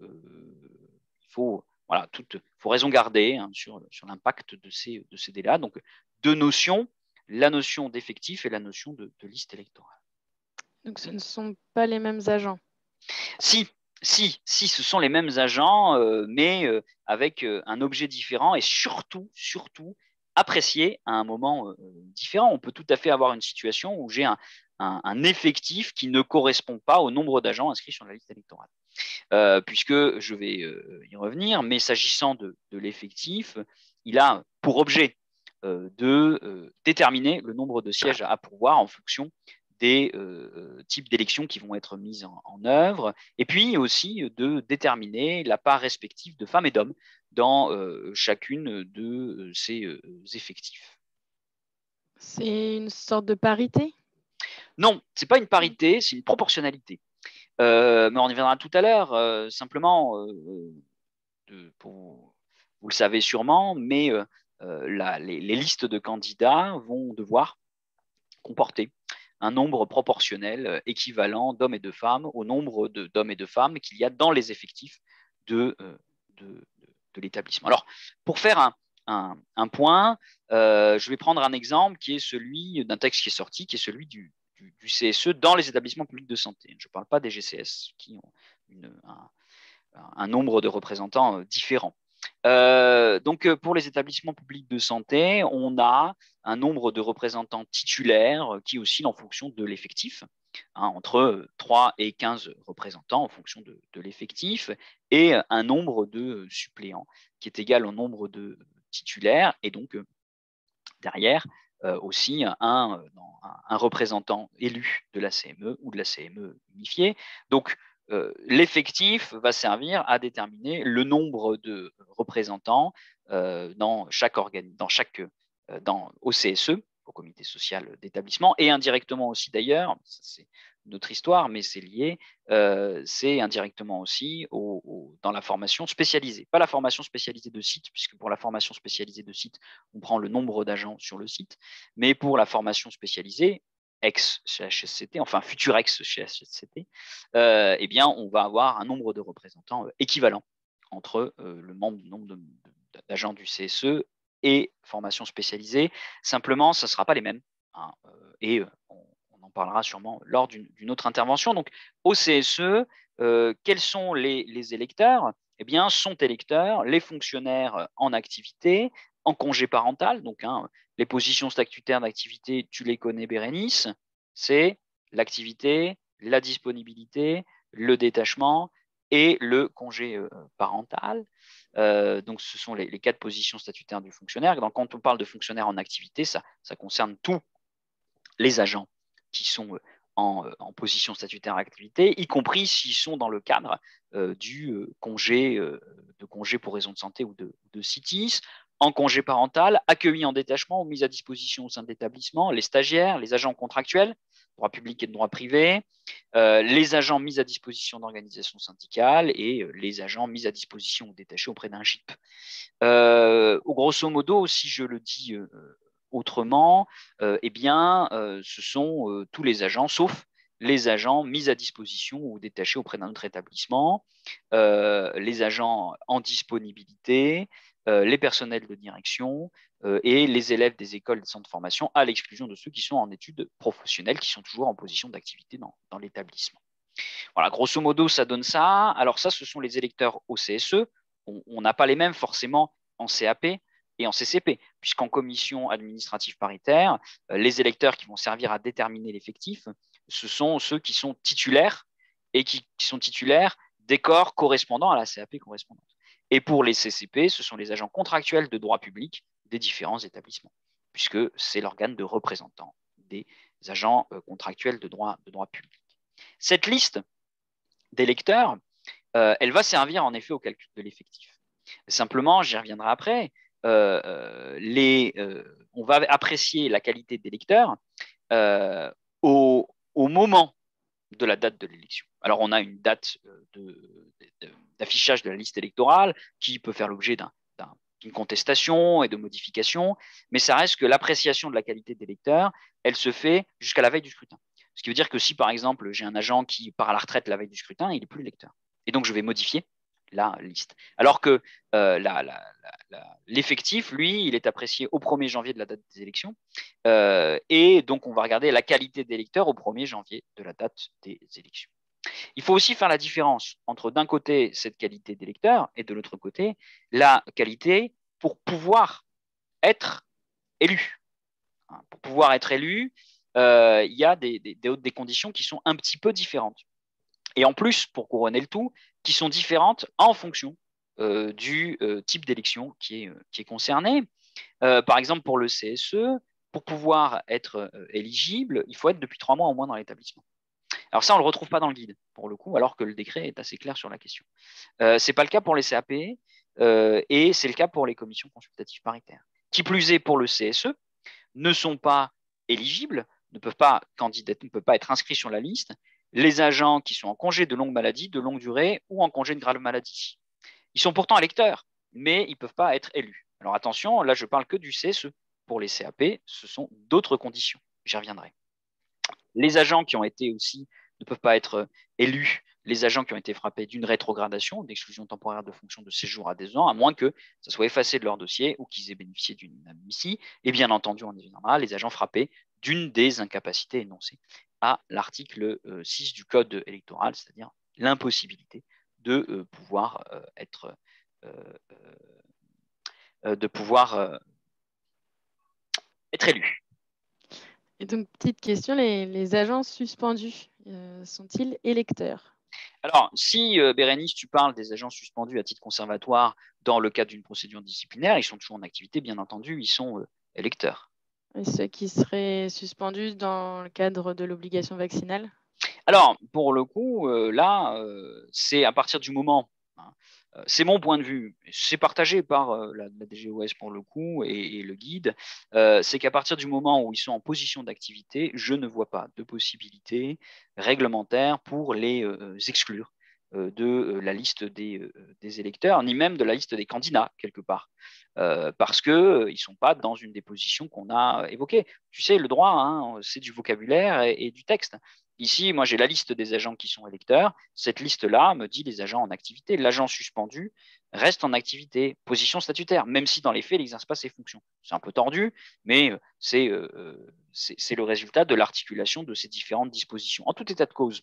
faut raison garder sur l'impact de ces délais. Donc, deux notions, la notion d'effectif et la notion de liste électorale. Donc, ce ne sont pas les mêmes agents? Si, ce sont les mêmes agents, mais avec un objet différent et surtout apprécié à un moment différent. On peut tout à fait avoir une situation où j'ai un effectif qui ne correspond pas au nombre d'agents inscrits sur la liste électorale. Puisque je vais y revenir, mais s'agissant de l'effectif, il a pour objet de déterminer le nombre de sièges à pourvoir en fonction des types d'élections qui vont être mises en œuvre, et puis aussi de déterminer la part respective de femmes et d'hommes dans chacune de ces effectifs. C'est une sorte de parité? Non, ce n'est pas une parité, c'est une proportionnalité. Mais on y viendra tout à l'heure. Simplement, vous le savez sûrement, mais les listes de candidats vont devoir comporter un nombre proportionnel équivalent d'hommes et de femmes au nombre d'hommes et de femmes qu'il y a dans les effectifs de l'établissement. Alors, pour faire un point, je vais prendre un exemple qui est celui d'un texte qui est sorti, qui est celui du CSE dans les établissements publics de santé. Je ne parle pas des GCS qui ont un nombre de représentants différents. Donc, pour les établissements publics de santé, on a un nombre de représentants titulaires qui oscille en fonction de l'effectif, entre 3 et 15 représentants en fonction de l'effectif, et un nombre de suppléants qui est égal au nombre de titulaires, et donc derrière, aussi un représentant élu de la CME ou de la CME unifiée. Donc, l'effectif va servir à déterminer le nombre de représentants dans chaque au CSE, au comité social d'établissement, et indirectement aussi d'ailleurs, c'est une autre histoire, mais c'est lié, c'est indirectement aussi dans la formation spécialisée. Pas la formation spécialisée de site, puisque pour la formation spécialisée de site, on prend le nombre d'agents sur le site, mais pour la formation spécialisée, ex-CHSCT, enfin futur ex-CHSCT, eh bien, on va avoir un nombre de représentants équivalent entre le nombre d'agents du CSE et formation spécialisée. Simplement, ce ne sera pas les mêmes. Et on en parlera sûrement lors d'une autre intervention. Donc, au CSE, quels sont les électeurs? eh bien, sont électeurs les fonctionnaires en activité, en congé parental. Donc, les positions statutaires d'activité, tu les connais, Bérénice, c'est l'activité, la disponibilité, le détachement et le congé parental. Donc, ce sont les 4 positions statutaires du fonctionnaire. Donc, quand on parle de fonctionnaire en activité, ça concerne tous les agents qui sont en position statutaire activité, y compris s'ils sont dans le cadre du congé pour raison de santé ou de CITIS, en congé parental, accueillis en détachement ou mis à disposition au sein de l'établissement, les stagiaires, les agents contractuels, droit public et de droit privé, les agents mis à disposition d'organisations syndicales et les agents mis à disposition ou détachés auprès d'un GIP. Grosso modo, si je le dis autrement, eh bien, ce sont tous les agents, sauf les agents mis à disposition ou détachés auprès d'un autre établissement, les agents en disponibilité, les personnels de direction et les élèves des écoles et des centres de formation, à l'exclusion de ceux qui sont en études professionnelles, qui sont toujours en position d'activité dans l'établissement. Voilà, grosso modo, ça donne ça. Alors ça, ce sont les électeurs au CSE. On n'a pas les mêmes forcément en CAP et en CCP, puisqu'en commission administrative paritaire, les électeurs qui vont servir à déterminer l'effectif, ce sont ceux qui sont titulaires et qui sont titulaires des corps correspondant à la CAP correspondante. Et pour les CCP, ce sont les agents contractuels de droit public des différents établissements, puisque c'est l'organe de représentant des agents contractuels de droit public. Cette liste d'électeurs, elle va servir en effet au calcul de l'effectif. Simplement, j'y reviendrai après, on va apprécier la qualité d'électeur au moment de la date de l'élection. Alors, on a une date d'affichage de la liste électorale qui peut faire l'objet d'une contestation et de modifications, mais ça reste que l'appréciation de la qualité d'électeur, elle se fait jusqu'à la veille du scrutin. Ce qui veut dire que si, par exemple, j'ai un agent qui part à la retraite la veille du scrutin, il n'est plus électeur. Et donc, je vais modifier la liste. Alors que l'effectif, lui, il est apprécié au 1er janvier de la date des élections. Et donc, on va regarder la qualité d'électeur au 1er janvier de la date des élections. Il faut aussi faire la différence entre, d'un côté, cette qualité d'électeur et de l'autre côté, la qualité pour pouvoir être élu. Pour pouvoir être élu, il y a des conditions qui sont un petit peu différentes. Et en plus, pour couronner le tout, qui sont différentes en fonction du type d'élection qui est concerné. Par exemple, pour le CSE, pour pouvoir être éligible, il faut être depuis 3 mois au moins dans l'établissement. Alors ça, on ne le retrouve pas dans le guide, pour le coup, alors que le décret est assez clair sur la question. Ce n'est pas le cas pour les CAP et c'est le cas pour les commissions consultatives paritaires. Qui plus est, pour le CSE, ne sont pas éligibles, ne peuvent pas candidater, ne peuvent pas être inscrits sur la liste, les agents qui sont en congé de longue maladie, de longue durée ou en congé de grave maladie. Ils sont pourtant électeurs, mais ils ne peuvent pas être élus. Alors attention, là je parle que du CSE. Pour les CAP, ce sont d'autres conditions. J'y reviendrai. Les agents qui ont été aussi ne peuvent pas être élus, les agents qui ont été frappés d'une rétrogradation, d'exclusion temporaire de fonction de séjour à 2 ans, à moins que ça soit effacé de leur dossier ou qu'ils aient bénéficié d'une inadmissibilité. Et bien entendu, on y reviendra, les agents frappés d'une des incapacités énoncées à l'article 6 du Code électoral, c'est-à-dire l'impossibilité de pouvoir être élu. Et donc, petite question, les agents suspendus sont-ils électeurs? Alors, si, Bérénice, tu parles des agents suspendus à titre conservatoire dans le cadre d'une procédure disciplinaire, ils sont toujours en activité, bien entendu, ils sont électeurs. Et ceux qui seraient suspendus dans le cadre de l'obligation vaccinale? Alors, pour le coup, là, c'est à partir du moment, c'est mon point de vue, c'est partagé par la DGOS pour le coup et le guide, c'est qu'à partir du moment où ils sont en position d'activité, je ne vois pas de possibilité réglementaire pour les exclure de la liste des électeurs, ni même de la liste des candidats, quelque part, parce qu'ils ne sont pas dans une des positions qu'on a évoquées. Tu sais, le droit, hein, c'est du vocabulaire et du texte. Ici, moi, j'ai la liste des agents qui sont électeurs. Cette liste-là me dit les agents en activité. L'agent suspendu reste en activité, position statutaire, même si dans les faits, il n'exerce pas ses fonctions. C'est un peu tordu, mais c'est le résultat de l'articulation de ces différentes dispositions. En tout état de cause,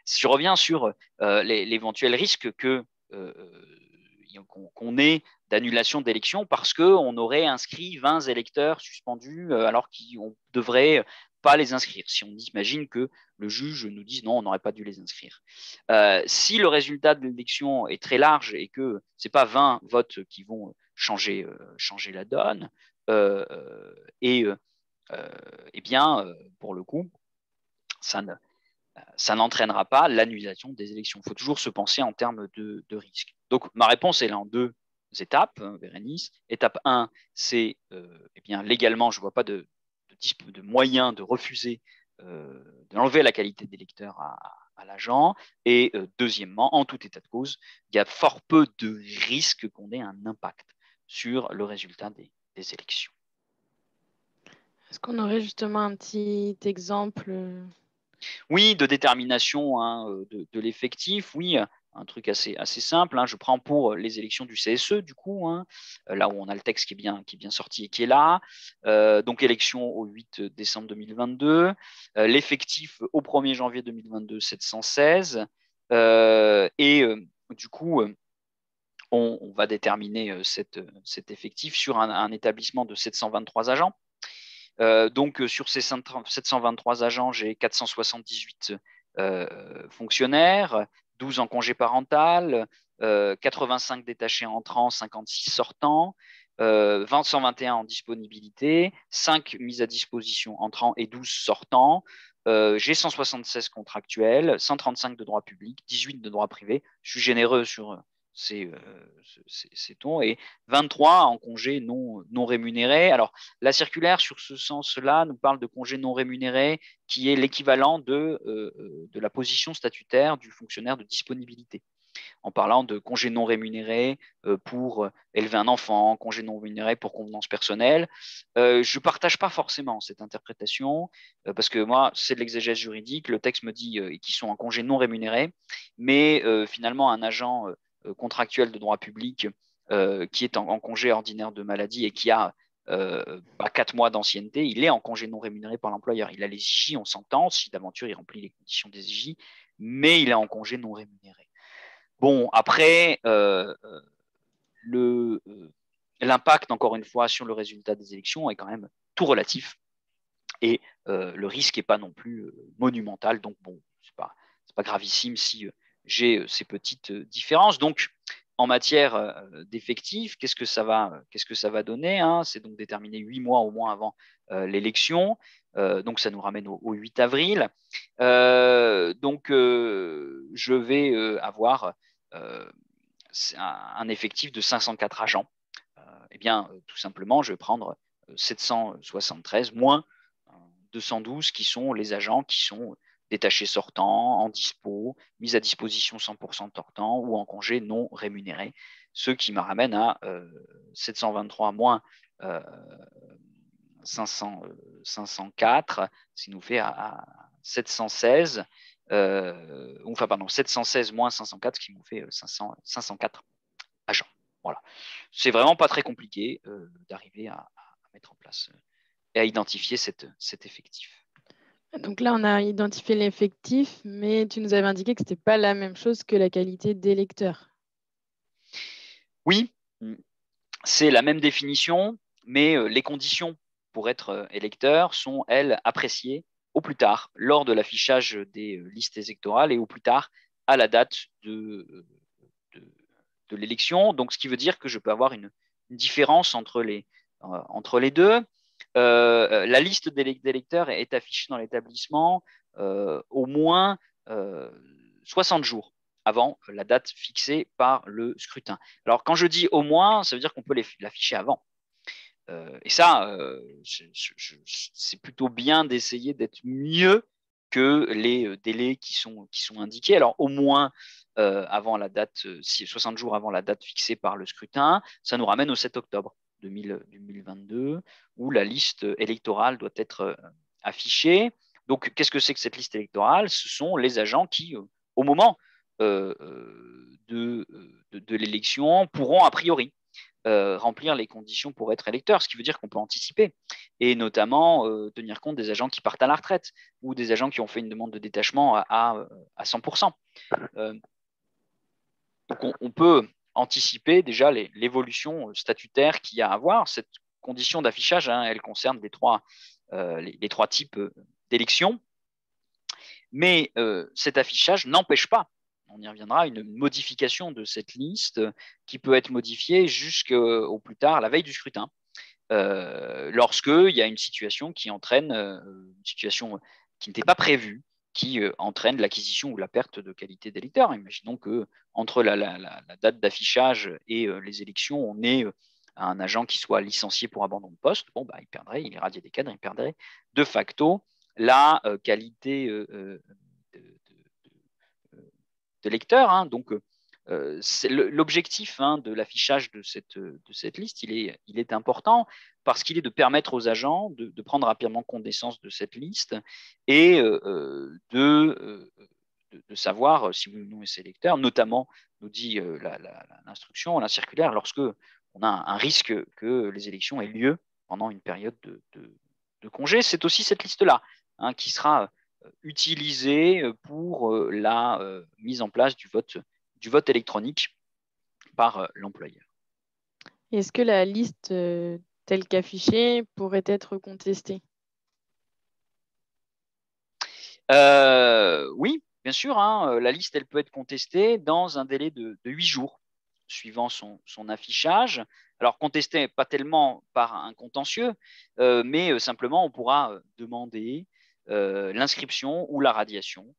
si je reviens sur l'éventuel risque que qu'on ait d'annulation d'élection parce qu'on aurait inscrit 20 électeurs suspendus alors qu'on ne devrait pas les inscrire. Si on imagine que le juge nous dise non, on n'aurait pas dû les inscrire. Si le résultat de l'élection est très large et que ce n'est pas 20 votes qui vont changer la donne, eh bien, pour le coup, ça n'entraînera pas l'annulation des élections. Il faut toujours se penser en termes de risque. Donc, ma réponse est là en 2 étapes, Bérénice. Étape 1, c'est eh bien, légalement, je ne vois pas de moyen de refuser, d'enlever la qualité d'électeur à l'agent. Et deuxièmement, en tout état de cause, il y a fort peu de risques qu'on ait un impact sur le résultat des élections. Est-ce qu'on aurait justement un petit exemple? Oui, de détermination de l'effectif, oui, un truc assez simple. Je prends pour les élections du CSE, du coup, là où on a le texte qui est bien sorti et qui est là. Donc, élection au 8 décembre 2022. L'effectif au 1er janvier 2022, 716. Du coup, on va déterminer cet effectif sur un établissement de 723 agents. Donc, sur ces 723 agents, j'ai 478 fonctionnaires, 12 en congé parental, 85 détachés entrants, 56 sortants, 121 en disponibilité, 5 mises à disposition entrants et 12 sortants. J'ai 176 contractuels, 135 de droit public, 18 de droit privé. Je suis généreux sur ces tons, et 23 en congé non rémunéré. Alors, la circulaire, sur ce sens-là, nous parle de congé non rémunéré, qui est l'équivalent de la position statutaire du fonctionnaire de disponibilité, en parlant de congé non rémunéré pour élever un enfant, congé non rémunéré pour convenance personnelle. Je ne partage pas forcément cette interprétation, parce que moi, c'est de l'exégèse juridique. Le texte me dit qu'ils sont en congé non rémunéré, mais finalement, un agent contractuel de droit public qui est en congé ordinaire de maladie et qui a 4 mois d'ancienneté, il est en congé non rémunéré par l'employeur. Il a les IJ, on s'entend, si d'aventure il remplit les conditions des IJ, mais il est en congé non rémunéré. Bon, après, l'impact, encore une fois, sur le résultat des élections est quand même tout relatif, et le risque n'est pas non plus monumental. Donc, bon, c'est pas gravissime si j'ai ces petites différences. Donc, en matière d'effectifs, qu'est-ce que ça va donner, C'est donc déterminé 8 mois au moins avant l'élection. Donc, ça nous ramène au 8 avril. Donc, je vais avoir un effectif de 504 agents. Eh bien, tout simplement, je vais prendre 773 moins 212 qui sont les agents qui sont détachés sortants, en dispo, mis à disposition 100% sortant ou en congé non rémunéré. Ce qui me ramène à 723 moins 504, ce qui nous fait à 716. 716 moins 504, ce qui nous fait 504 agents. Voilà. C'est vraiment pas très compliqué d'arriver à mettre en place et à identifier cet effectif. Donc là, on a identifié l'effectif, mais tu nous avais indiqué que ce n'était pas la même chose que la qualité d'électeur. Oui, c'est la même définition, mais les conditions pour être électeur sont, elles, appréciées au plus tard lors de l'affichage des listes électorales et au plus tard à la date de l'élection. Donc, ce qui veut dire que je peux avoir une différence entre les deux. La liste d'électeurs est affichée dans l'établissement au moins 60 jours avant la date fixée par le scrutin. Alors, quand je dis au moins, ça veut dire qu'on peut l'afficher avant. Et ça, c'est plutôt bien d'essayer d'être mieux que les délais qui sont indiqués. Alors, au moins avant la date, 60 jours avant la date fixée par le scrutin, ça nous ramène au 7 octobre 2022, où la liste électorale doit être affichée. Donc, qu'est-ce que c'est que cette liste électorale? Ce sont les agents qui, au moment de l'élection, pourront a priori remplir les conditions pour être électeur, ce qui veut dire qu'on peut anticiper, et notamment tenir compte des agents qui partent à la retraite ou des agents qui ont fait une demande de détachement à 100%. Donc, on peut anticiper déjà l'évolution statutaire qu'il y a à avoir. Cette condition d'affichage, hein, elle concerne les trois types d'élections. Mais cet affichage n'empêche pas, on y reviendra, une modification de cette liste qui peut être modifiée jusqu'au plus tard, la veille du scrutin, lorsqu'il y a une situation qui entraîne, une situation qui n'était pas prévue, qui entraîne l'acquisition ou la perte de qualité d'électeur. Imaginons qu'entre la date d'affichage et les élections, on ait un agent qui soit licencié pour abandon de poste. Bon, bah, il irradiait des cadres, il perdrait de facto la qualité de lecteur. Hein. Donc, l'objectif de l'affichage de cette liste, il est important parce qu'il est de permettre aux agents de prendre rapidement connaissance de cette liste et de savoir si oui ou non est électeur, notamment, nous dit l'instruction, la circulaire, lorsque on a un risque que les élections aient lieu pendant une période de congé. C'est aussi cette liste-là qui sera utilisée pour la mise en place du vote électronique par l'employeur. Est-ce que la liste telle qu'affichée pourrait être contestée? Oui, bien sûr. Hein, la liste, elle peut être contestée dans un délai de 8 jours, suivant son affichage. Alors, contestée pas tellement par un contentieux, mais simplement, on pourra demander l'inscription ou la radiation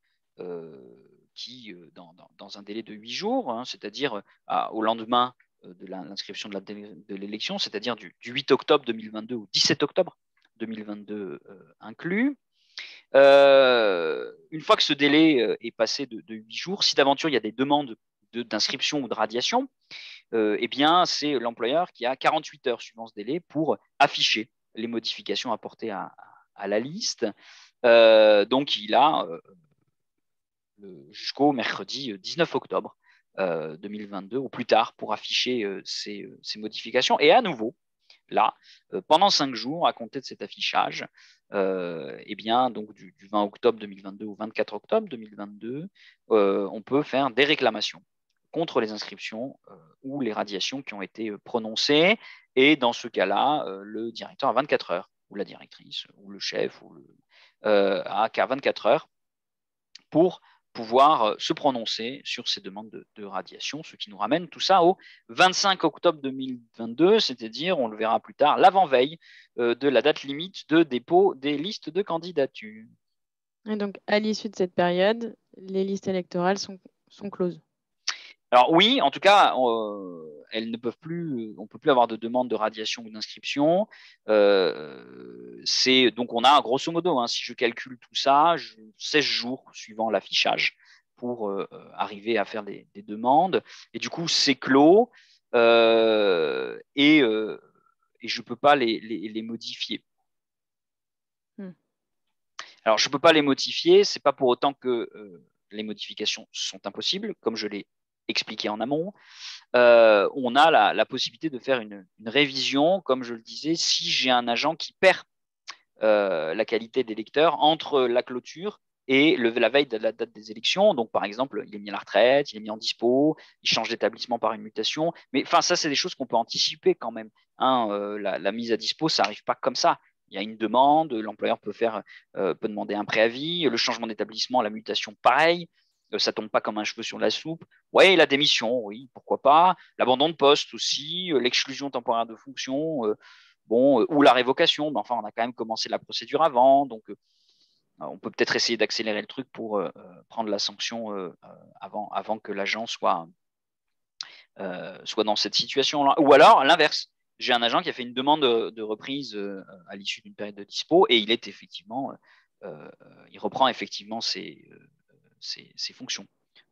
qui, dans un délai de 8 jours, hein, c'est-à-dire au lendemain de l'inscription de l'élection, c'est-à-dire du 8 octobre 2022 au 17 octobre 2022 inclus. Une fois que ce délai est passé de 8 jours, si d'aventure il y a des demandes d'inscription ou de radiation, eh bien, c'est l'employeur qui a 48 heures suivant ce délai pour afficher les modifications apportées à la liste. Donc, il a jusqu'au mercredi 19 octobre 2022 ou plus tard pour afficher ces modifications. Et à nouveau, là, pendant 5 jours, à compter de cet affichage, eh bien, donc du 20 octobre 2022 au 24 octobre 2022, on peut faire des réclamations contre les inscriptions ou les radiations qui ont été prononcées. Et dans ce cas-là, le directeur a 24 heures, ou la directrice, ou le chef, a 24 heures pour pouvoir se prononcer sur ces demandes de radiation, ce qui nous ramène tout ça au 25 octobre 2022, c'est-à-dire, on le verra plus tard, l'avant-veille de la date limite de dépôt des listes de candidatures. Et donc, à l'issue de cette période, les listes électorales sont closes. Alors oui, en tout cas, elles ne peuvent plus, on ne peut plus avoir de demande de radiation ou d'inscription. Donc on a grosso modo, si je calcule tout ça, 16 jours suivant l'affichage pour arriver à faire des demandes. Et du coup, c'est clos et je ne peux pas les modifier. Alors, je ne peux pas les modifier, ce n'est pas pour autant que les modifications sont impossibles, comme je l'ai expliqué en amont. On a la possibilité de faire une révision, comme je le disais, si j'ai un agent qui perd la qualité des lecteurs entre la clôture et la veille de la date des élections. Donc, par exemple, il est mis à la retraite, il est mis en dispo, il change d'établissement par une mutation. Mais enfin, ça, c'est des choses qu'on peut anticiper quand même. La mise à dispo, ça n'arrive pas comme ça. Il y a une demande, l'employeur peut demander un préavis, le changement d'établissement, la mutation, pareil. Ça tombe pas comme un cheveu sur la soupe. Oui, la démission, oui, pourquoi pas. L'abandon de poste aussi, l'exclusion temporaire de fonction, ou la révocation. Mais enfin, on a quand même commencé la procédure avant, donc on peut peut-être essayer d'accélérer le truc pour prendre la sanction avant que l'agent soit dans cette situation-là. Ou alors, l'inverse. J'ai un agent qui a fait une demande de reprise à l'issue d'une période de dispo et il reprend effectivement ses fonctions.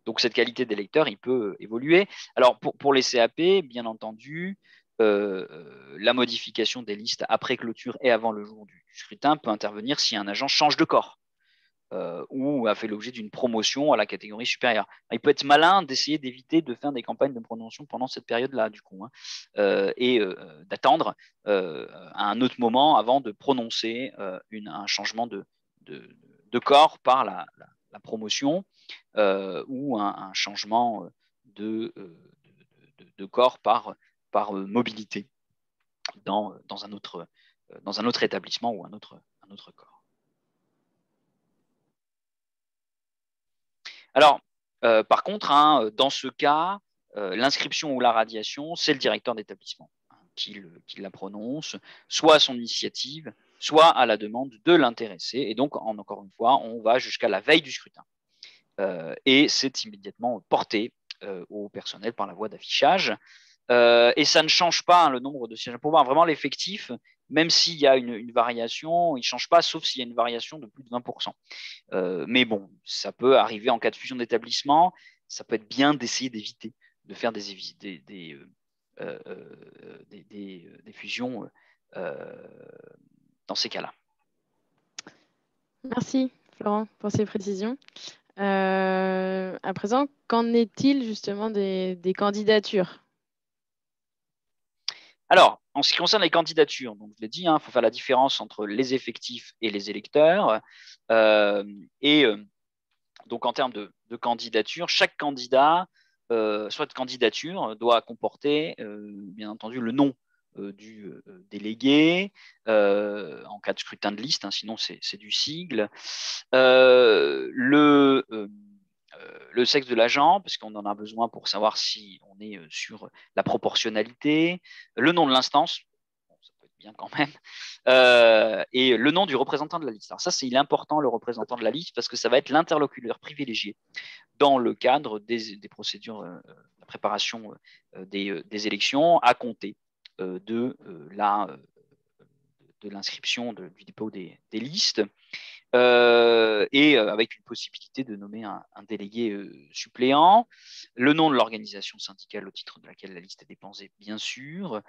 Donc, cette qualité d'électeur, il peut évoluer. Alors, pour les CAP, bien entendu, la modification des listes après clôture et avant le jour du scrutin peut intervenir si un agent change de corps ou a fait l'objet d'une promotion à la catégorie supérieure. Il peut être malin d'essayer d'éviter de faire des campagnes de promotion pendant cette période-là, du coup, et d'attendre à un autre moment avant de prononcer un changement de corps par la promotion ou un changement de corps par mobilité dans un autre établissement ou un autre corps. Alors, par contre, hein, dans ce cas, l'inscription ou la radiation, c'est le directeur d'établissement qui la prononce, soit à son initiative, soit à la demande de l'intéressé. Et donc, encore une fois, on va jusqu'à la veille du scrutin. Et c'est immédiatement porté au personnel par la voie d'affichage. Et ça ne change pas hein, le nombre de sièges. Pour voir vraiment l'effectif, même s'il y a une variation, il ne change pas, sauf s'il y a une variation de plus de 20%. Mais bon, ça peut arriver en cas de fusion d'établissement. Ça peut être bien d'essayer d'éviter de faire des fusions dans ces cas-là. Merci Florent pour ces précisions. À présent, qu'en est-il justement des candidatures? Alors, en ce qui concerne les candidatures, donc je l'ai dit, il faut faire la différence entre les effectifs et les électeurs. Donc, en termes de candidature, chaque candidat, soit de candidature, doit comporter, bien entendu, le nom du délégué, en cas de scrutin de liste, hein, sinon c'est du sigle. Le sexe de l'agent, parce qu'on en a besoin pour savoir si on est sur la proportionnalité, le nom de l'instance, ça peut être bien quand même, et le nom du représentant de la liste. Alors ça, il est important, le représentant de la liste, parce que ça va être l'interlocuteur privilégié dans le cadre des procédures de la préparation des élections à compter de l'inscription du dépôt des listes. Et avec une possibilité de nommer un délégué suppléant, le nom de l'organisation syndicale au titre de laquelle la liste est déposée, bien sûr,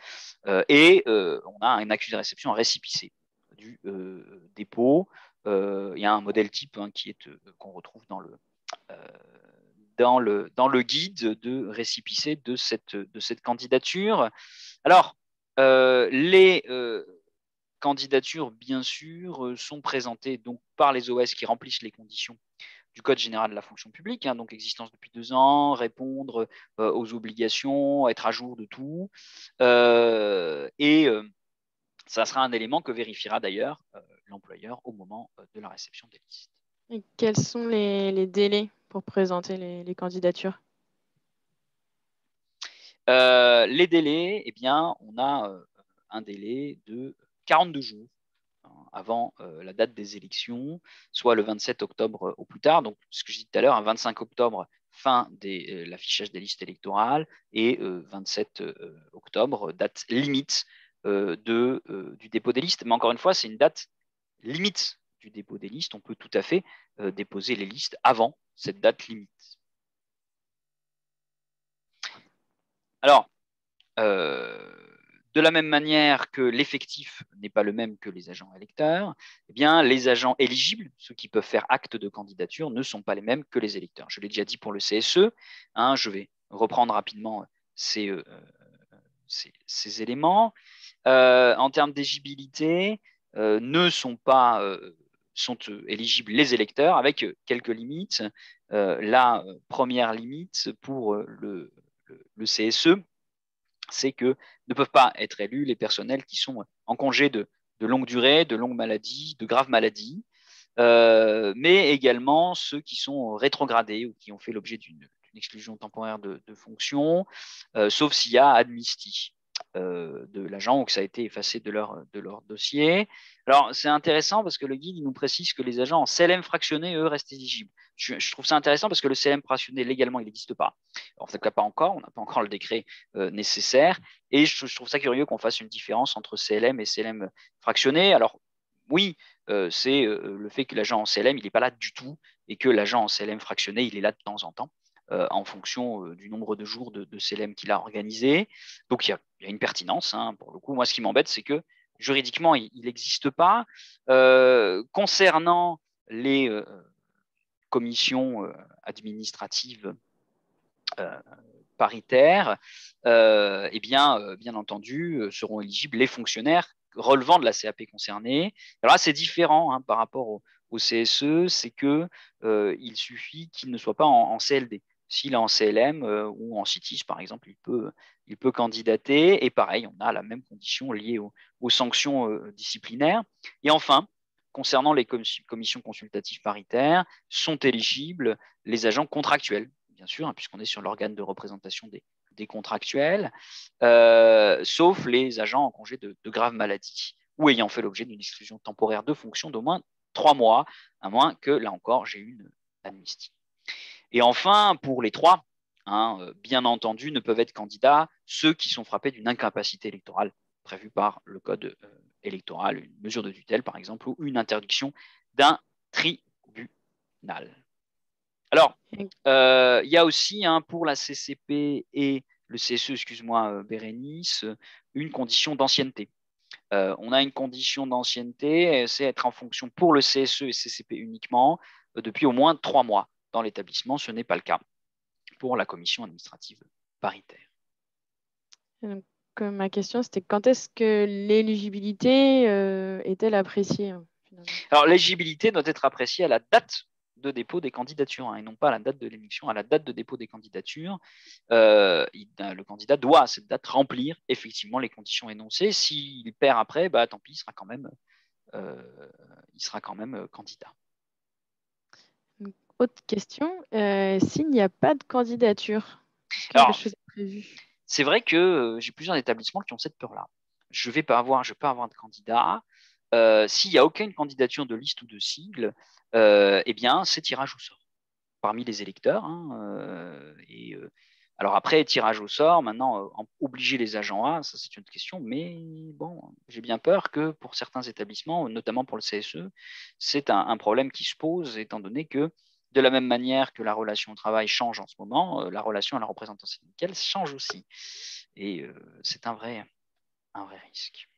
et on a un accusé de réception, un récépissé du dépôt. Il y a un modèle type hein, qu'on retrouve dans le guide de récépissé de cette candidature. Alors, les candidatures, bien sûr, sont présentées donc, par les OS qui remplissent les conditions du Code général de la fonction publique, hein, donc existence depuis 2 ans, répondre aux obligations, être à jour de tout. Ça sera un élément que vérifiera d'ailleurs l'employeur au moment de la réception des listes. Et quels sont les délais pour présenter les candidatures? Les délais, eh bien, on a un délai de 42 jours avant la date des élections, soit le 27 octobre au plus tard. Donc, ce que je dis tout à l'heure, un 25 octobre, fin de l'affichage des listes électorales, et 27 octobre, date limite du dépôt des listes. Mais encore une fois, c'est une date limite du dépôt des listes. On peut tout à fait déposer les listes avant cette date limite. Alors, de la même manière que l'effectif n'est pas le même que les agents électeurs, eh bien, les agents éligibles, ceux qui peuvent faire acte de candidature, ne sont pas les mêmes que les électeurs. Je l'ai déjà dit pour le CSE, hein, je vais reprendre rapidement ces éléments. En termes d'éligibilité, sont éligibles les électeurs avec quelques limites. La première limite pour le CSE, c'est que ne peuvent pas être élus les personnels qui sont en congé de longue durée, de longue maladie, de grave maladie, mais également ceux qui sont rétrogradés ou qui ont fait l'objet d'une exclusion temporaire de fonction, sauf s'il y a amnistie de l'agent ou que ça a été effacé de leur dossier. Alors, c'est intéressant parce que le guide il nous précise que les agents en CLM fractionné, eux, restent éligibles. Je trouve ça intéressant parce que le CLM fractionné, légalement, il n'existe pas. En tout cas, pas encore. On n'a pas encore le décret nécessaire. Et je trouve ça curieux qu'on fasse une différence entre CLM et CLM fractionné. Alors, oui, c'est le fait que l'agent en CLM, il n'est pas là du tout et que l'agent en CLM fractionné, il est là de temps en temps. En fonction du nombre de jours de CLM qu'il a organisé. Donc, il y a une pertinence. Hein, pour le coup, moi, ce qui m'embête, c'est que juridiquement, il n'existe pas. Concernant les commissions administratives paritaires, eh bien, bien entendu, seront éligibles les fonctionnaires relevant de la CAP concernée. Alors là, c'est différent hein, par rapport au CSE, c'est qu'il suffit qu'il ne soit pas en CLD. S'il est en CLM ou en CITIS, par exemple, il peut candidater. Et pareil, on a la même condition liée aux sanctions disciplinaires. Et enfin, concernant les commissions consultatives paritaires, sont éligibles les agents contractuels, bien sûr, hein, puisqu'on est sur l'organe de représentation des contractuels, sauf les agents en congé de grave maladie ou ayant fait l'objet d'une exclusion temporaire de fonction d'au moins 3 mois, à moins que, là encore, j'ai une amnistie. Et enfin, pour les trois, bien entendu, ne peuvent être candidats ceux qui sont frappés d'une incapacité électorale prévue par le code électoral, une mesure de tutelle, par exemple, ou une interdiction d'un tribunal. Alors, il y a aussi pour la CCP et le CSE, excuse-moi, Bérénice, une condition d'ancienneté. On a une condition d'ancienneté, c'est être en fonction pour le CSE et CCP uniquement depuis au moins 3 mois dans l'établissement. Ce n'est pas le cas pour la commission administrative paritaire. Donc, ma question, c'était quand est-ce que l'éligibilité est-elle appréciée finalement? Alors, l'éligibilité doit être appréciée à la date de dépôt des candidatures, et non pas à la date de l'élection, à la date de dépôt des candidatures. Le candidat doit à cette date remplir effectivement les conditions énoncées. S'il perd après, tant pis, il sera quand même candidat. Autre question, s'il n'y a pas de candidature, est-ce que quelque chose est prévu? C'est vrai que j'ai plusieurs établissements qui ont cette peur-là. Je ne vais pas avoir de candidat. S'il n'y a aucune candidature de liste ou de sigle, eh bien, c'est tirage au sort parmi les électeurs. Alors après, tirage au sort, maintenant, obliger les agents A, ça c'est une autre question, mais bon, j'ai bien peur que pour certains établissements, notamment pour le CSE, c'est un problème qui se pose, étant donné que de la même manière que la relation au travail change en ce moment, la relation à la représentation syndicale change aussi. Et c'est un vrai risque.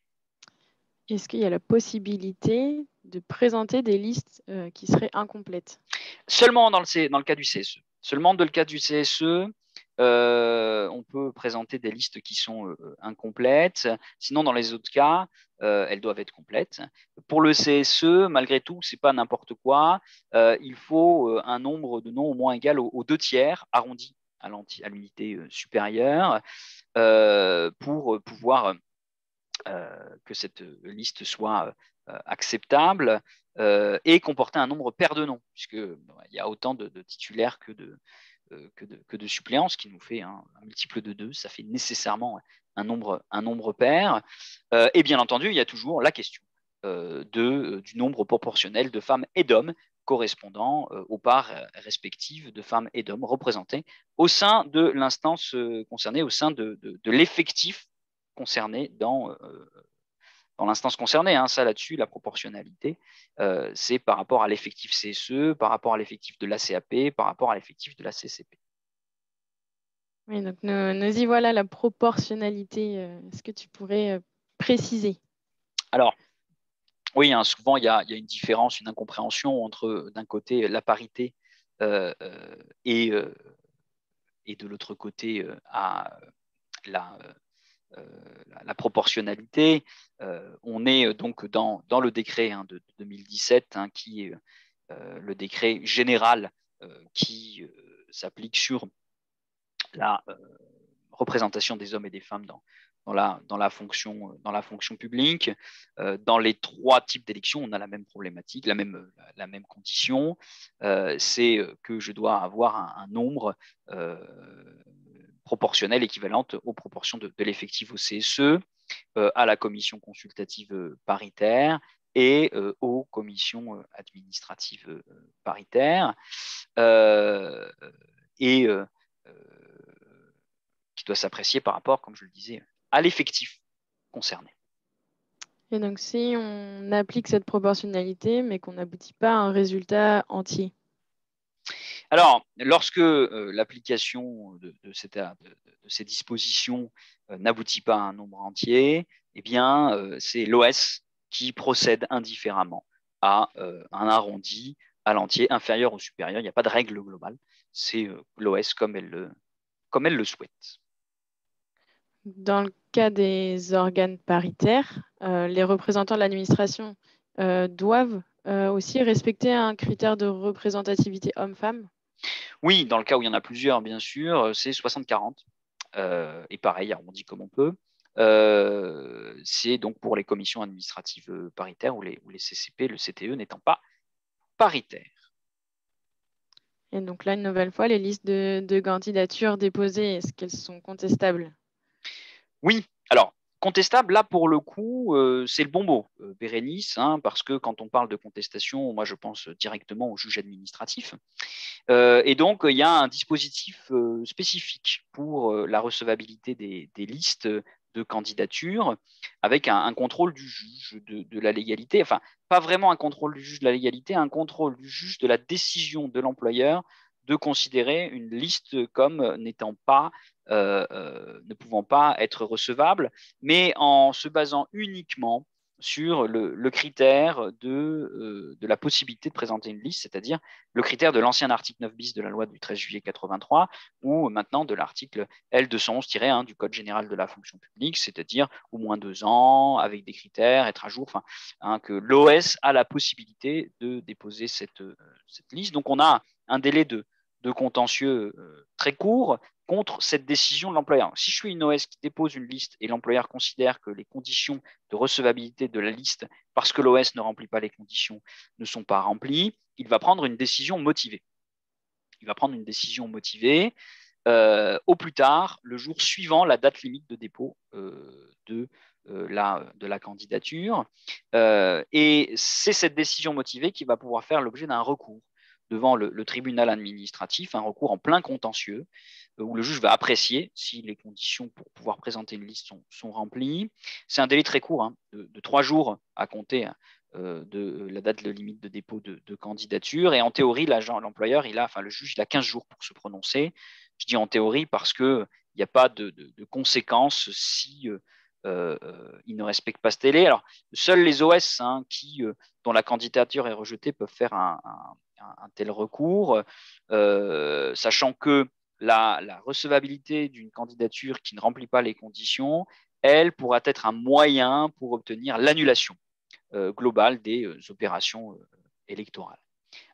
Est-ce qu'il y a la possibilité de présenter des listes qui seraient incomplètes? Seulement dans le cas du CSE. Seulement dans le cas du CSE, on peut présenter des listes qui sont incomplètes. Sinon, dans les autres cas, elles doivent être complètes. Pour le CSE, malgré tout, ce n'est pas n'importe quoi. Il faut un nombre de noms au moins égal aux 2 tiers, arrondi à l'unité supérieure, pour pouvoir que cette liste soit acceptable et comporter un nombre pair de noms, puisqu'il y a autant de titulaires que de suppléants, ce qui nous fait un multiple de 2, ça fait nécessairement un nombre pair. Et bien entendu, il y a toujours la question du nombre proportionnel de femmes et d'hommes correspondant aux parts respectives de femmes et d'hommes représentés au sein de l'instance concernée, au sein de l'effectif concerné dans l'instance concernée. Ça, là-dessus, la proportionnalité, c'est par rapport à l'effectif CSE, par rapport à l'effectif de l'ACAP, par rapport à l'effectif de la CCP. Oui, donc nous y voilà la proportionnalité. Est-ce que tu pourrais préciser? Alors, oui, souvent, il y a une différence, une incompréhension entre, d'un côté, la parité et de l'autre côté, la proportionnalité. On est donc dans le décret de 2017, qui est le décret général qui s'applique sur la représentation des hommes et des femmes dans la fonction publique. Dans les 3 types d'élections, on a la même problématique, la même condition. C'est que je dois avoir un nombre proportionnelle équivalente aux proportions de l'effectif au CSE, à la commission consultative paritaire et aux commissions administratives paritaires, et qui doit s'apprécier par rapport, comme je le disais, à l'effectif concerné. Et donc, si on applique cette proportionnalité, mais qu'on n'aboutit pas à un résultat entier? Alors, lorsque l'application de ces dispositions n'aboutit pas à un nombre entier, eh bien, c'est l'OS qui procède indifféremment à un arrondi à l'entier inférieur ou supérieur. Il n'y a pas de règle globale. C'est l'OS comme elle le souhaite. Dans le cas des organes paritaires, les représentants de l'administration doivent aussi respecter un critère de représentativité homme-femme? Oui, dans le cas où il y en a plusieurs, bien sûr, c'est 60-40. Et pareil, arrondi comme on peut. C'est donc pour les commissions administratives paritaires ou les CCP, le CTE n'étant pas paritaire. Et donc là, une nouvelle fois, les listes de candidatures déposées, est-ce qu'elles sont contestables? Oui, alors, contestable, là, pour le coup, c'est le bon mot, Bérénice, parce que quand on parle de contestation, moi, je pense directement au juge administratif. Et donc, il y a un dispositif spécifique pour la recevabilité des listes de candidature avec un contrôle du juge de la légalité. Enfin, pas vraiment un contrôle du juge de la légalité, un contrôle du juge de la décision de l'employeur de considérer une liste comme n'étant pas, ne pouvant pas être recevable, mais en se basant uniquement sur le critère de la possibilité de présenter une liste, c'est-à-dire le critère de l'ancien article 9 bis de la loi du 13 juillet 83 ou maintenant de l'article L211-1 du Code général de la fonction publique, c'est-à-dire au moins 2 ans, avec des critères, être à jour, que l'OS a la possibilité de déposer cette liste. Donc on a un délai de contentieux très court contre cette décision de l'employeur. Si je suis une OS qui dépose une liste et l'employeur considère que les conditions de recevabilité de la liste, parce que l'OS ne remplit pas les conditions, ne sont pas remplies, il va prendre une décision motivée. Il va prendre une décision motivée au plus tard, le jour suivant la date limite de dépôt de la candidature. Et c'est cette décision motivée qui va pouvoir faire l'objet d'un recours devant le tribunal administratif, un recours en plein contentieux, où le juge va apprécier si les conditions pour pouvoir présenter une liste sont remplies. C'est un délai très court, de 3 jours à compter de la date de limite de dépôt de candidature. Et en théorie, l'employeur, le juge, il a 15 jours pour se prononcer. Je dis en théorie parce qu'il n'y a pas de conséquences si il ne respecte pas ce délai. Alors, seuls les OS dont la candidature est rejetée peuvent faire un tel recours, sachant que la recevabilité d'une candidature qui ne remplit pas les conditions, elle pourra être un moyen pour obtenir l'annulation globale des opérations électorales.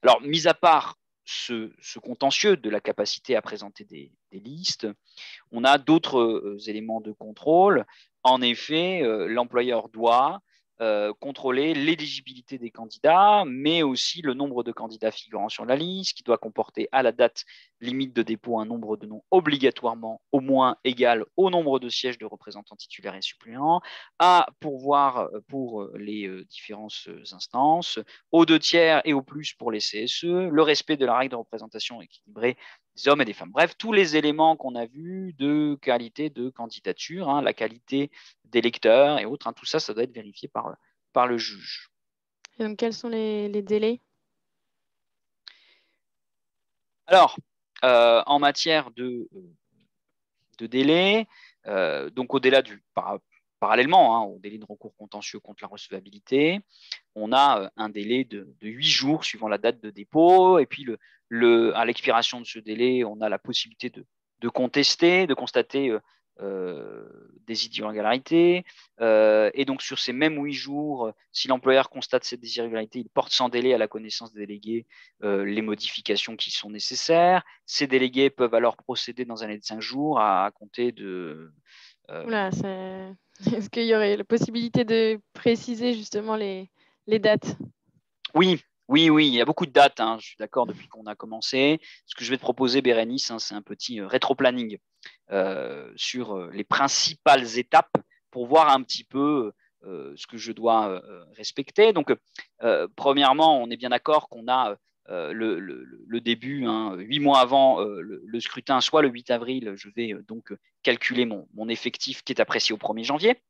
Alors, mis à part ce contentieux de la capacité à présenter des listes, on a d'autres éléments de contrôle. En effet, l'employeur doit contrôler l'éligibilité des candidats, mais aussi le nombre de candidats figurant sur la liste, qui doit comporter à la date limite de dépôt un nombre de noms obligatoirement au moins égal au nombre de sièges de représentants titulaires et suppléants, à pourvoir pour les différentes instances, aux 2/3 et au plus pour les CSE, le respect de la règle de représentation équilibrée des hommes et des femmes. Bref, tous les éléments qu'on a vus de qualité de candidature, la qualité des lecteurs et autres, tout ça, ça doit être vérifié par le juge. Et donc, quels sont les délais? Alors, en matière de délai, donc au-delà parallèlement au délai de recours contentieux contre la recevabilité, on a un délai de 8 jours suivant la date de dépôt. Et puis, à l'expiration de ce délai, on a la possibilité de contester, de constater des irrégularités. Et donc, sur ces mêmes 8 jours, si l'employeur constate ces irrégularités, il porte sans délai à la connaissance des délégués les modifications qui sont nécessaires. Ces délégués peuvent alors procéder dans un délai de 5 jours à compter de... Oula, est-ce qu'il y aurait la possibilité de préciser justement les dates? Oui, il y a beaucoup de dates, je suis d'accord depuis qu'on a commencé. Ce que je vais te proposer, Bérénice, c'est un petit rétro-planning sur les principales étapes pour voir un petit peu ce que je dois respecter. Donc, premièrement, on est bien d'accord qu'on a le début, 8 mois avant le scrutin, soit le 8 avril, je vais donc calculer mon effectif qui est apprécié au 1er janvier.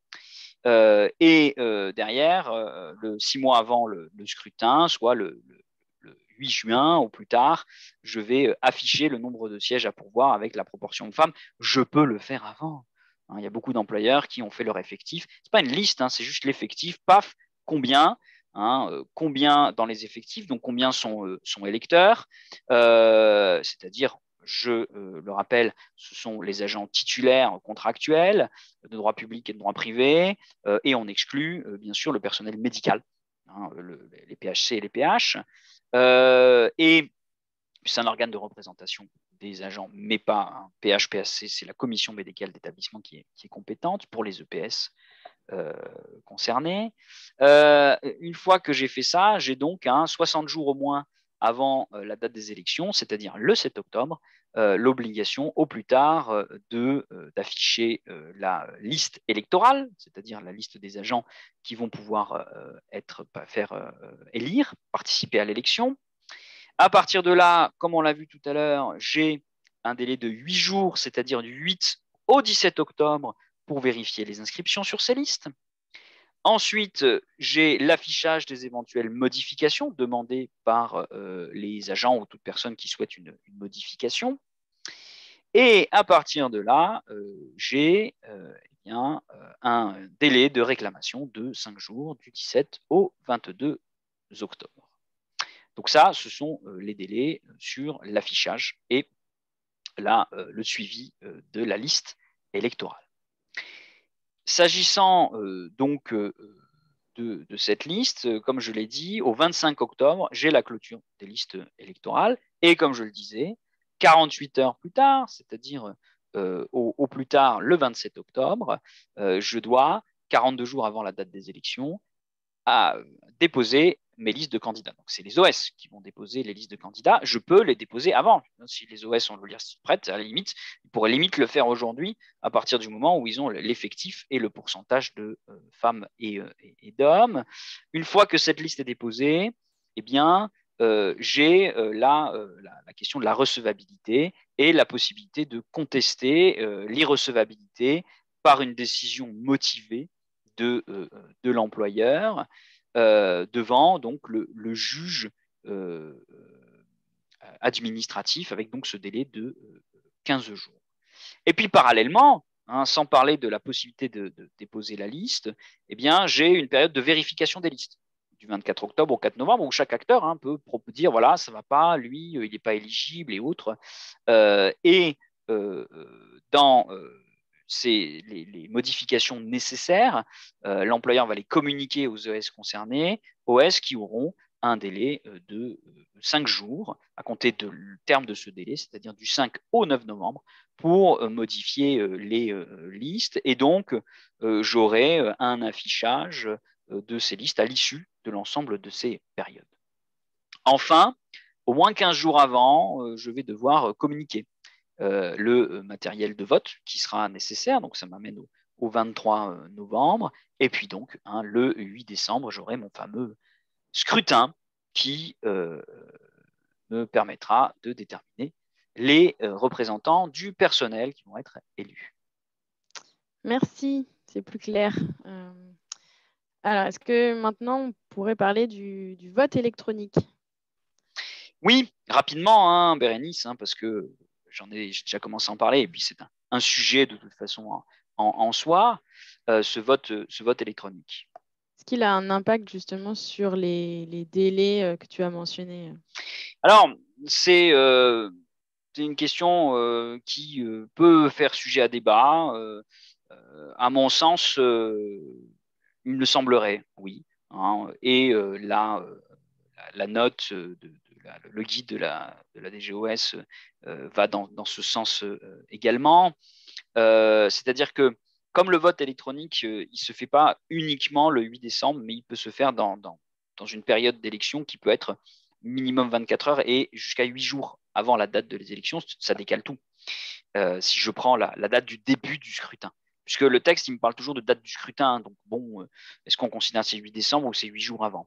Et derrière, 6 mois avant le scrutin, soit le 8 juin au plus tard, je vais afficher le nombre de sièges à pourvoir avec la proportion de femmes. Je peux le faire avant. Il y a beaucoup d'employeurs qui ont fait leur effectif. Ce n'est pas une liste, c'est juste l'effectif. Paf, combien combien dans les effectifs, donc combien sont électeurs, c'est-à-dire je le rappelle, ce sont les agents titulaires contractuels de droit public et de droit privé, et on exclut bien sûr le personnel médical, les PHC et les PH. Et c'est un organe de représentation des agents, mais pas un PHPAC, c'est la commission médicale d'établissement qui est compétente pour les EPS concernés. Une fois que j'ai fait ça, j'ai donc 60 jours au moins avant la date des élections, c'est-à-dire le 7 octobre, l'obligation au plus tard d'afficher la liste électorale, c'est-à-dire la liste des agents qui vont pouvoir élire, participer à l'élection. À partir de là, comme on l'a vu tout à l'heure, j'ai un délai de 8 jours, c'est-à-dire du 8 au 17 octobre, pour vérifier les inscriptions sur ces listes. Ensuite, j'ai l'affichage des éventuelles modifications demandées par les agents ou toute personne qui souhaite une modification. Et à partir de là, j'ai un délai de réclamation de 5 jours, du 17 au 22 octobre. Donc ça, ce sont les délais sur l'affichage et le suivi de la liste électorale. S'agissant donc de cette liste, comme je l'ai dit, au 25 octobre, j'ai la clôture des listes électorales. Et comme je le disais, 48 heures plus tard, c'est-à-dire au plus tard le 27 octobre, je dois, 42 jours avant la date des élections, déposer mes listes de candidats. Donc, c'est les OS qui vont déposer les listes de candidats. Je peux les déposer avant. Si les OS ont le liste prête, à la limite, ils pourraient limite le faire aujourd'hui à partir du moment où ils ont l'effectif et le pourcentage de femmes et d'hommes. Une fois que cette liste est déposée, eh bien, j'ai la question de la recevabilité et la possibilité de contester l'irrecevabilité par une décision motivée de l'employeur devant donc le juge administratif avec donc ce délai de 15 jours. Et puis parallèlement, sans parler de la possibilité de déposer la liste, eh bien, j'ai une période de vérification des listes du 24 octobre au 4 novembre où chaque acteur peut dire voilà, ça ne va pas, lui, il n'est pas éligible et autres. Dans les modifications nécessaires, l'employeur va les communiquer aux OS concernés, OS qui auront un délai de 5 jours à compter du terme de ce délai, c'est-à-dire du 5 au 9 novembre, pour modifier les listes. Et donc, j'aurai un affichage de ces listes à l'issue de l'ensemble de ces périodes. Enfin, au moins 15 jours avant, je vais devoir communiquer le matériel de vote qui sera nécessaire. Donc, ça m'amène au 23 novembre. Et puis donc, le 8 décembre, j'aurai mon fameux scrutin qui me permettra de déterminer les représentants du personnel qui vont être élus. Merci, c'est plus clair. Alors, est-ce que maintenant, on pourrait parler du vote électronique? Oui, rapidement, Bérénice, parce que j'ai déjà commencé à en parler, et puis c'est un sujet de toute façon en soi, ce vote électronique. Est-ce qu'il a un impact justement sur les délais que tu as mentionnés? Alors, c'est une question qui peut faire sujet à débat. À mon sens, il me semblerait, oui. Et la note, le guide de la DGOS va dans ce sens également. C'est-à-dire que comme le vote électronique, il ne se fait pas uniquement le 8 décembre, mais il peut se faire dans une période d'élection qui peut être minimum 24 heures et jusqu'à 8 jours avant la date de les élections, ça décale tout. Si je prends la date du début du scrutin, puisque le texte, il me parle toujours de date du scrutin. Donc, bon, est-ce qu'on considère c'est 8 décembre ou c'est 8 jours avant?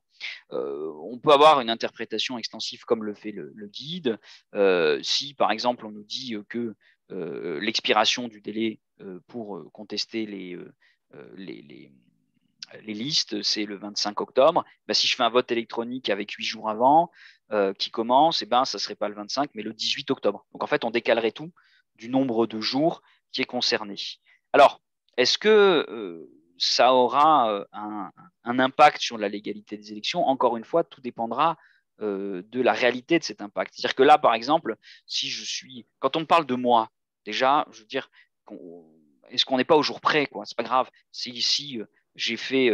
On peut avoir une interprétation extensive comme le fait le guide. Si, par exemple, on nous dit que l'expiration du délai pour contester les listes, c'est le 25 octobre. Si je fais un vote électronique avec 8 jours avant qui commence, ça ne serait pas le 25, mais le 18 octobre. Donc, en fait, on décalerait tout du nombre de jours qui est concerné. Alors, est-ce que ça aura un impact sur la légalité des élections? Encore une fois, tout dépendra de la réalité de cet impact. C'est-à-dire que là, par exemple, quand on parle de moi, déjà, je veux dire, est-ce qu'on n'est pas au jour près, quoi? C'est pas grave. Si j'ai fait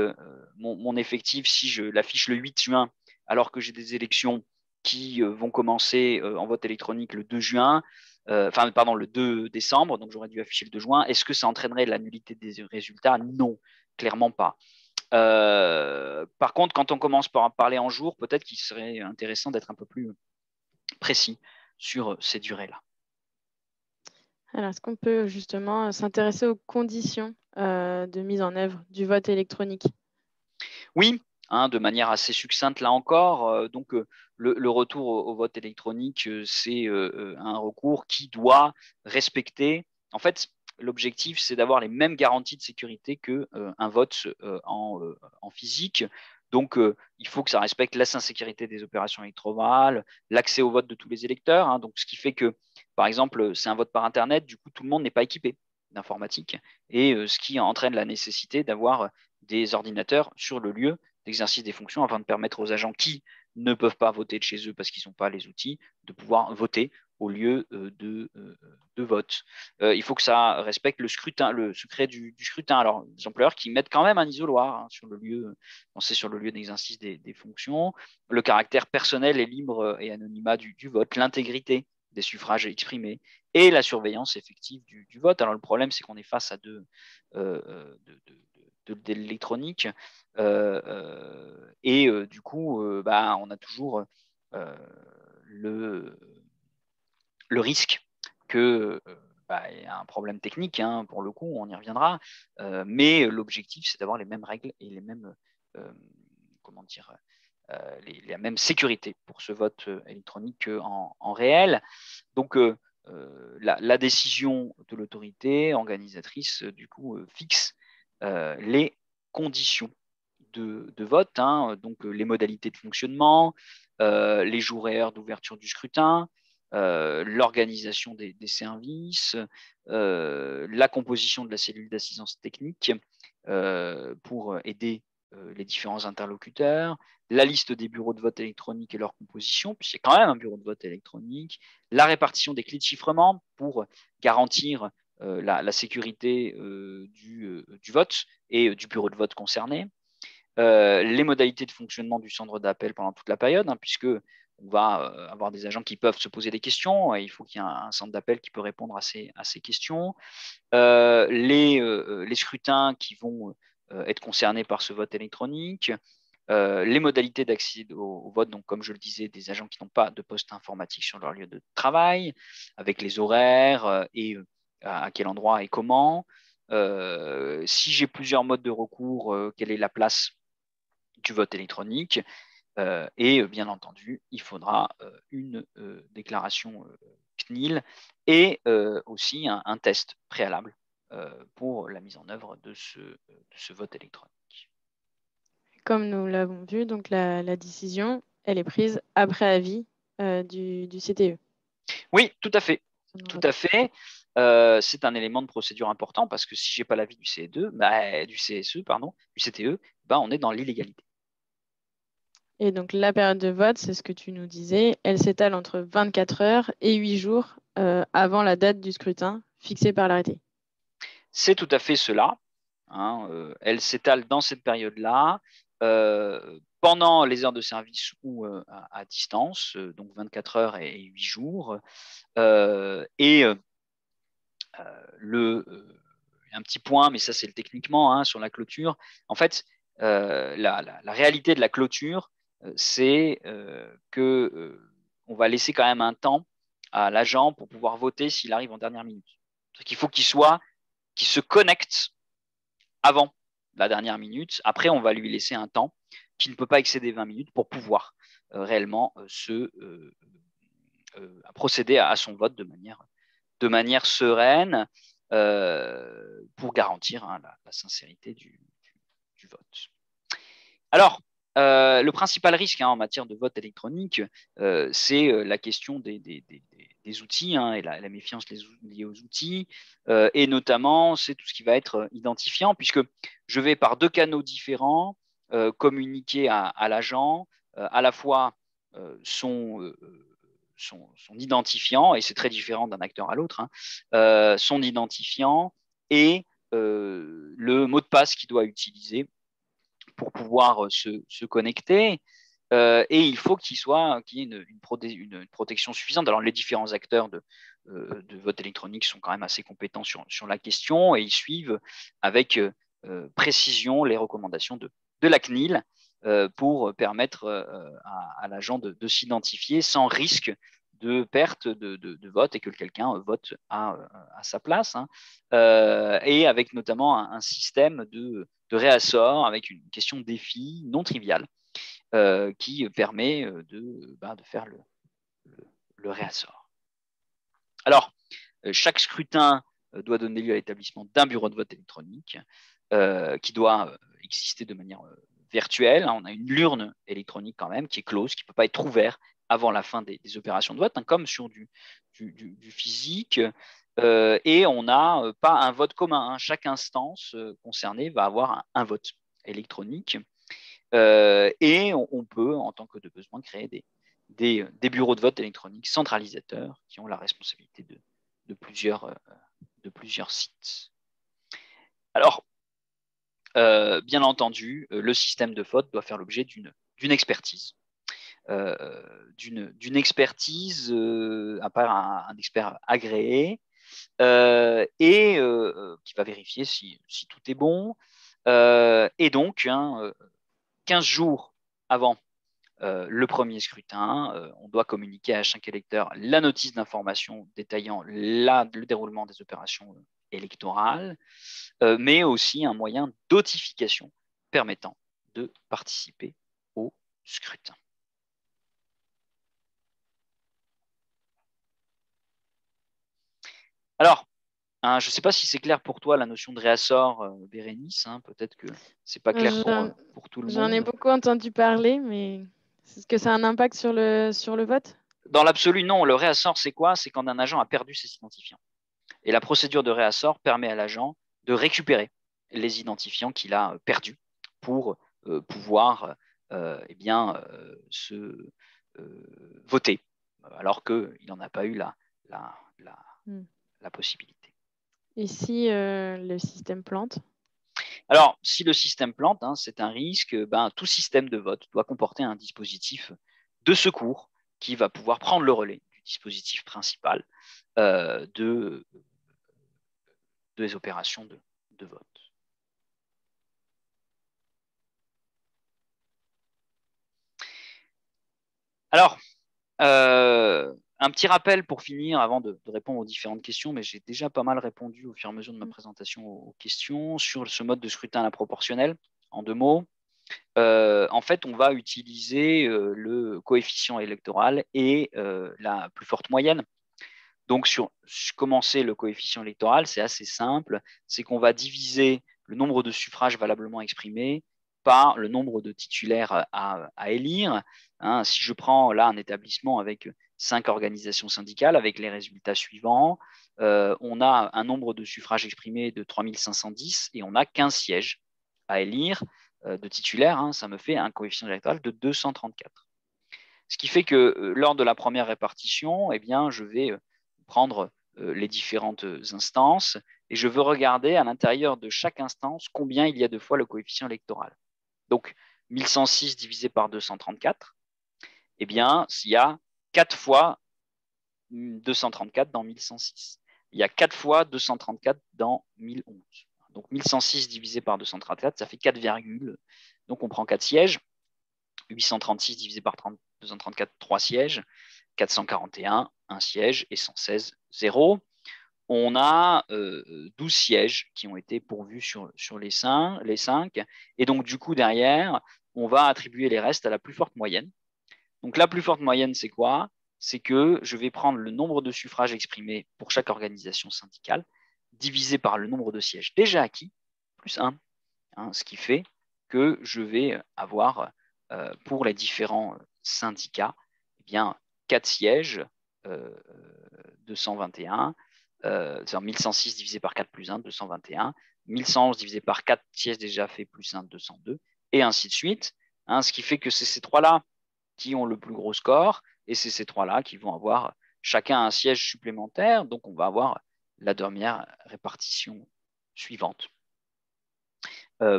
mon effectif, si je l'affiche le 8 juin, alors que j'ai des élections qui vont commencer en vote électronique le 2 juin, le 2 décembre, donc j'aurais dû afficher le 2 juin. Est-ce que ça entraînerait la nullité des résultats? Non, clairement pas. Par contre, quand on commence par parler en jours, peut-être qu'il serait intéressant d'être un peu plus précis sur ces durées-là. Alors, est-ce qu'on peut justement s'intéresser aux conditions de mise en œuvre du vote électronique? Oui, de manière assez succincte là encore. Le retour au vote électronique, c'est un recours qui doit respecter. En fait, l'objectif, c'est d'avoir les mêmes garanties de sécurité qu'un vote en physique. Donc, il faut que ça respecte la sécurité des opérations électorales, l'accès au vote de tous les électeurs. Donc, ce qui fait que, par exemple, c'est un vote par Internet, du coup, tout le monde n'est pas équipé d'informatique, et ce qui entraîne la nécessité d'avoir des ordinateurs sur le lieu d'exercice des fonctions afin de permettre aux agents qui ne peuvent pas voter de chez eux parce qu'ils n'ont pas les outils de pouvoir voter au lieu de vote. Il faut que ça respecte le secret du scrutin. Alors, les employeurs qui mettent quand même un isoloir sur le lieu, c'est sur le lieu d'exercice des fonctions, le caractère personnel et libre et anonymat du vote, l'intégrité des suffrages exprimés et la surveillance effective du vote. Alors, le problème, c'est qu'on est face à de l'électronique et du coup, on a toujours le risque que il y a un problème technique, pour le coup, on y reviendra, mais l'objectif, c'est d'avoir les mêmes règles et les mêmes, la même sécurité pour ce vote électronique qu'en réel. Donc, la décision de l'autorité organisatrice, du coup, fixe les conditions de vote, donc les modalités de fonctionnement, les jours et heures d'ouverture du scrutin, l'organisation des services, la composition de la cellule d'assistance technique pour aider les différents interlocuteurs, la liste des bureaux de vote électronique et leur composition, puisqu'il y a quand même un bureau de vote électronique, la répartition des clés de chiffrement pour garantir la sécurité du vote et du bureau de vote concerné, les modalités de fonctionnement du centre d'appel pendant toute la période, puisque on va avoir des agents qui peuvent se poser des questions, et il faut qu'il y ait un centre d'appel qui peut répondre à ces questions, les scrutins qui vont être concernés par ce vote électronique, les modalités d'accès au vote, donc comme je le disais, des agents qui n'ont pas de poste informatique sur leur lieu de travail, avec les horaires et à quel endroit et comment. Si j'ai plusieurs modes de recours, quelle est la place du vote électronique, et bien entendu, il faudra une déclaration CNIL et aussi un test préalable pour la mise en œuvre de ce vote électronique. Comme nous l'avons vu, donc la décision, elle est prise après avis du CTE. Oui, tout à fait. Tout à fait. C'est un élément de procédure important parce que si je n'ai pas l'avis du du CSE, du CTE, on est dans l'illégalité. Et donc, la période de vote, c'est ce que tu nous disais, elle s'étale entre 24 heures et 8 jours avant la date du scrutin fixée par l'arrêté. C'est tout à fait cela. Elle s'étale dans cette période-là, pendant les heures de service ou à distance, donc 24 heures et 8 jours. Un petit point, mais ça c'est techniquement sur la clôture. En fait, la réalité de la clôture, c'est que on va laisser quand même un temps à l'agent pour pouvoir voter s'il arrive en dernière minute. Il faut qu'il se connecte avant la dernière minute. Après, on va lui laisser un temps qui ne peut pas excéder 20 minutes pour pouvoir réellement procéder à son vote de manière sereine pour garantir la sincérité du vote. Alors, le principal risque en matière de vote électronique, c'est la question des outils et la méfiance liée aux outils, et notamment, c'est tout ce qui va être identifiant, puisque je vais par deux canaux différents communiquer à l'agent à la fois son identifiant, et c'est très différent d'un acteur à l'autre, son identifiant et le mot de passe qu'il doit utiliser pour pouvoir se connecter. et il faut qu'il y ait une protection suffisante. Alors, les différents acteurs de vote électronique sont quand même assez compétents sur la question et ils suivent avec précision les recommandations de la CNIL pour permettre à l'agent de s'identifier sans risque de perte de vote et que quelqu'un vote à sa place, hein, et avec notamment un système de réassort avec une question défi non triviale qui permet de faire le réassort. Alors, chaque scrutin doit donner lieu à l'établissement d'un bureau de vote électronique qui doit exister de manière virtuelle. On a une urne électronique quand même qui est close, qui ne peut pas être ouverte avant la fin des opérations de vote, hein, comme sur du physique. Et on n'a pas un vote commun, hein. Chaque instance concernée va avoir un vote électronique. Et on peut, en tant que de besoin, créer des bureaux de vote électroniques centralisateurs qui ont la responsabilité de plusieurs sites. Alors, bien entendu, le système de vote doit faire l'objet d'une expertise. D'une expertise à part un expert agréé et qui va vérifier si tout est bon. Et donc, 15 jours avant le premier scrutin, on doit communiquer à chaque électeur la notice d'information détaillant le déroulement des opérations électorales, mais aussi un moyen de notification permettant de participer au scrutin. Alors, je ne sais pas si c'est clair pour toi la notion de réassort, Bérénice. Peut-être que ce n'est pas clair pour tout le monde. J'en ai beaucoup entendu parler, mais est-ce que ça a un impact sur le vote? Dans l'absolu, non. Le réassort, c'est quoi? C'est quand un agent a perdu ses identifiants. Et la procédure de réassort permet à l'agent de récupérer les identifiants qu'il a perdus pour pouvoir voter, alors qu'il n'en a pas eu la possibilité. Et si le système plante? Alors, si le système plante, c'est un risque. Tout système de vote doit comporter un dispositif de secours qui va pouvoir prendre le relais du dispositif principal des opérations de vote. Alors, un petit rappel pour finir avant de répondre aux différentes questions, mais j'ai déjà pas mal répondu au fur et à mesure de ma présentation aux questions sur ce mode de scrutin à la proportionnelle. En 2 mots, en fait, on va utiliser le coefficient électoral et la plus forte moyenne. Donc, comment c'est le coefficient électoral? C'est assez simple. C'est qu'on va diviser le nombre de suffrages valablement exprimés par le nombre de titulaires à élire. Si je prends là un établissement avec 5 organisations syndicales, avec les résultats suivants, on a un nombre de suffrages exprimés de 3510 et on a 15 sièges à élire de titulaires. Ça me fait un coefficient électoral de 234. Ce qui fait que lors de la première répartition, je vais prendre les différentes instances et je veux regarder à l'intérieur de chaque instance combien il y a de fois le coefficient électoral. Donc, 1106 divisé par 234, il y a 4 fois 234 dans 1106. Il y a 4 fois 234 dans 1011. Donc, 1106 divisé par 234, ça fait 4 virgules. Donc, on prend 4 sièges. 836 divisé par 234, 3 sièges. 441, 1 siège et 116, 0. On a 12 sièges qui ont été pourvus sur les 5. Et donc, du coup, derrière, on va attribuer les restes à la plus forte moyenne. Donc, la plus forte moyenne, c'est quoi? C'est que je vais prendre le nombre de suffrages exprimés pour chaque organisation syndicale, divisé par le nombre de sièges déjà acquis, plus 1. Ce qui fait que je vais avoir, pour les différents syndicats, 4 sièges, 221, 1106 divisé par 4 plus 1, 221, 1111 divisé par 4 sièges déjà fait plus 1, 202, et ainsi de suite. Ce qui fait que c'est ces 3-là qui ont le plus gros score, et c'est ces 3-là qui vont avoir chacun un siège supplémentaire, donc on va avoir la dernière répartition suivante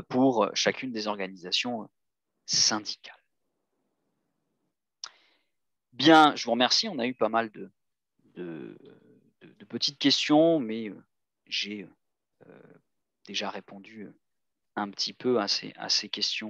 pour chacune des organisations syndicales. Bien, je vous remercie. On a eu pas mal de petites questions, mais j'ai déjà répondu un petit peu à ces questions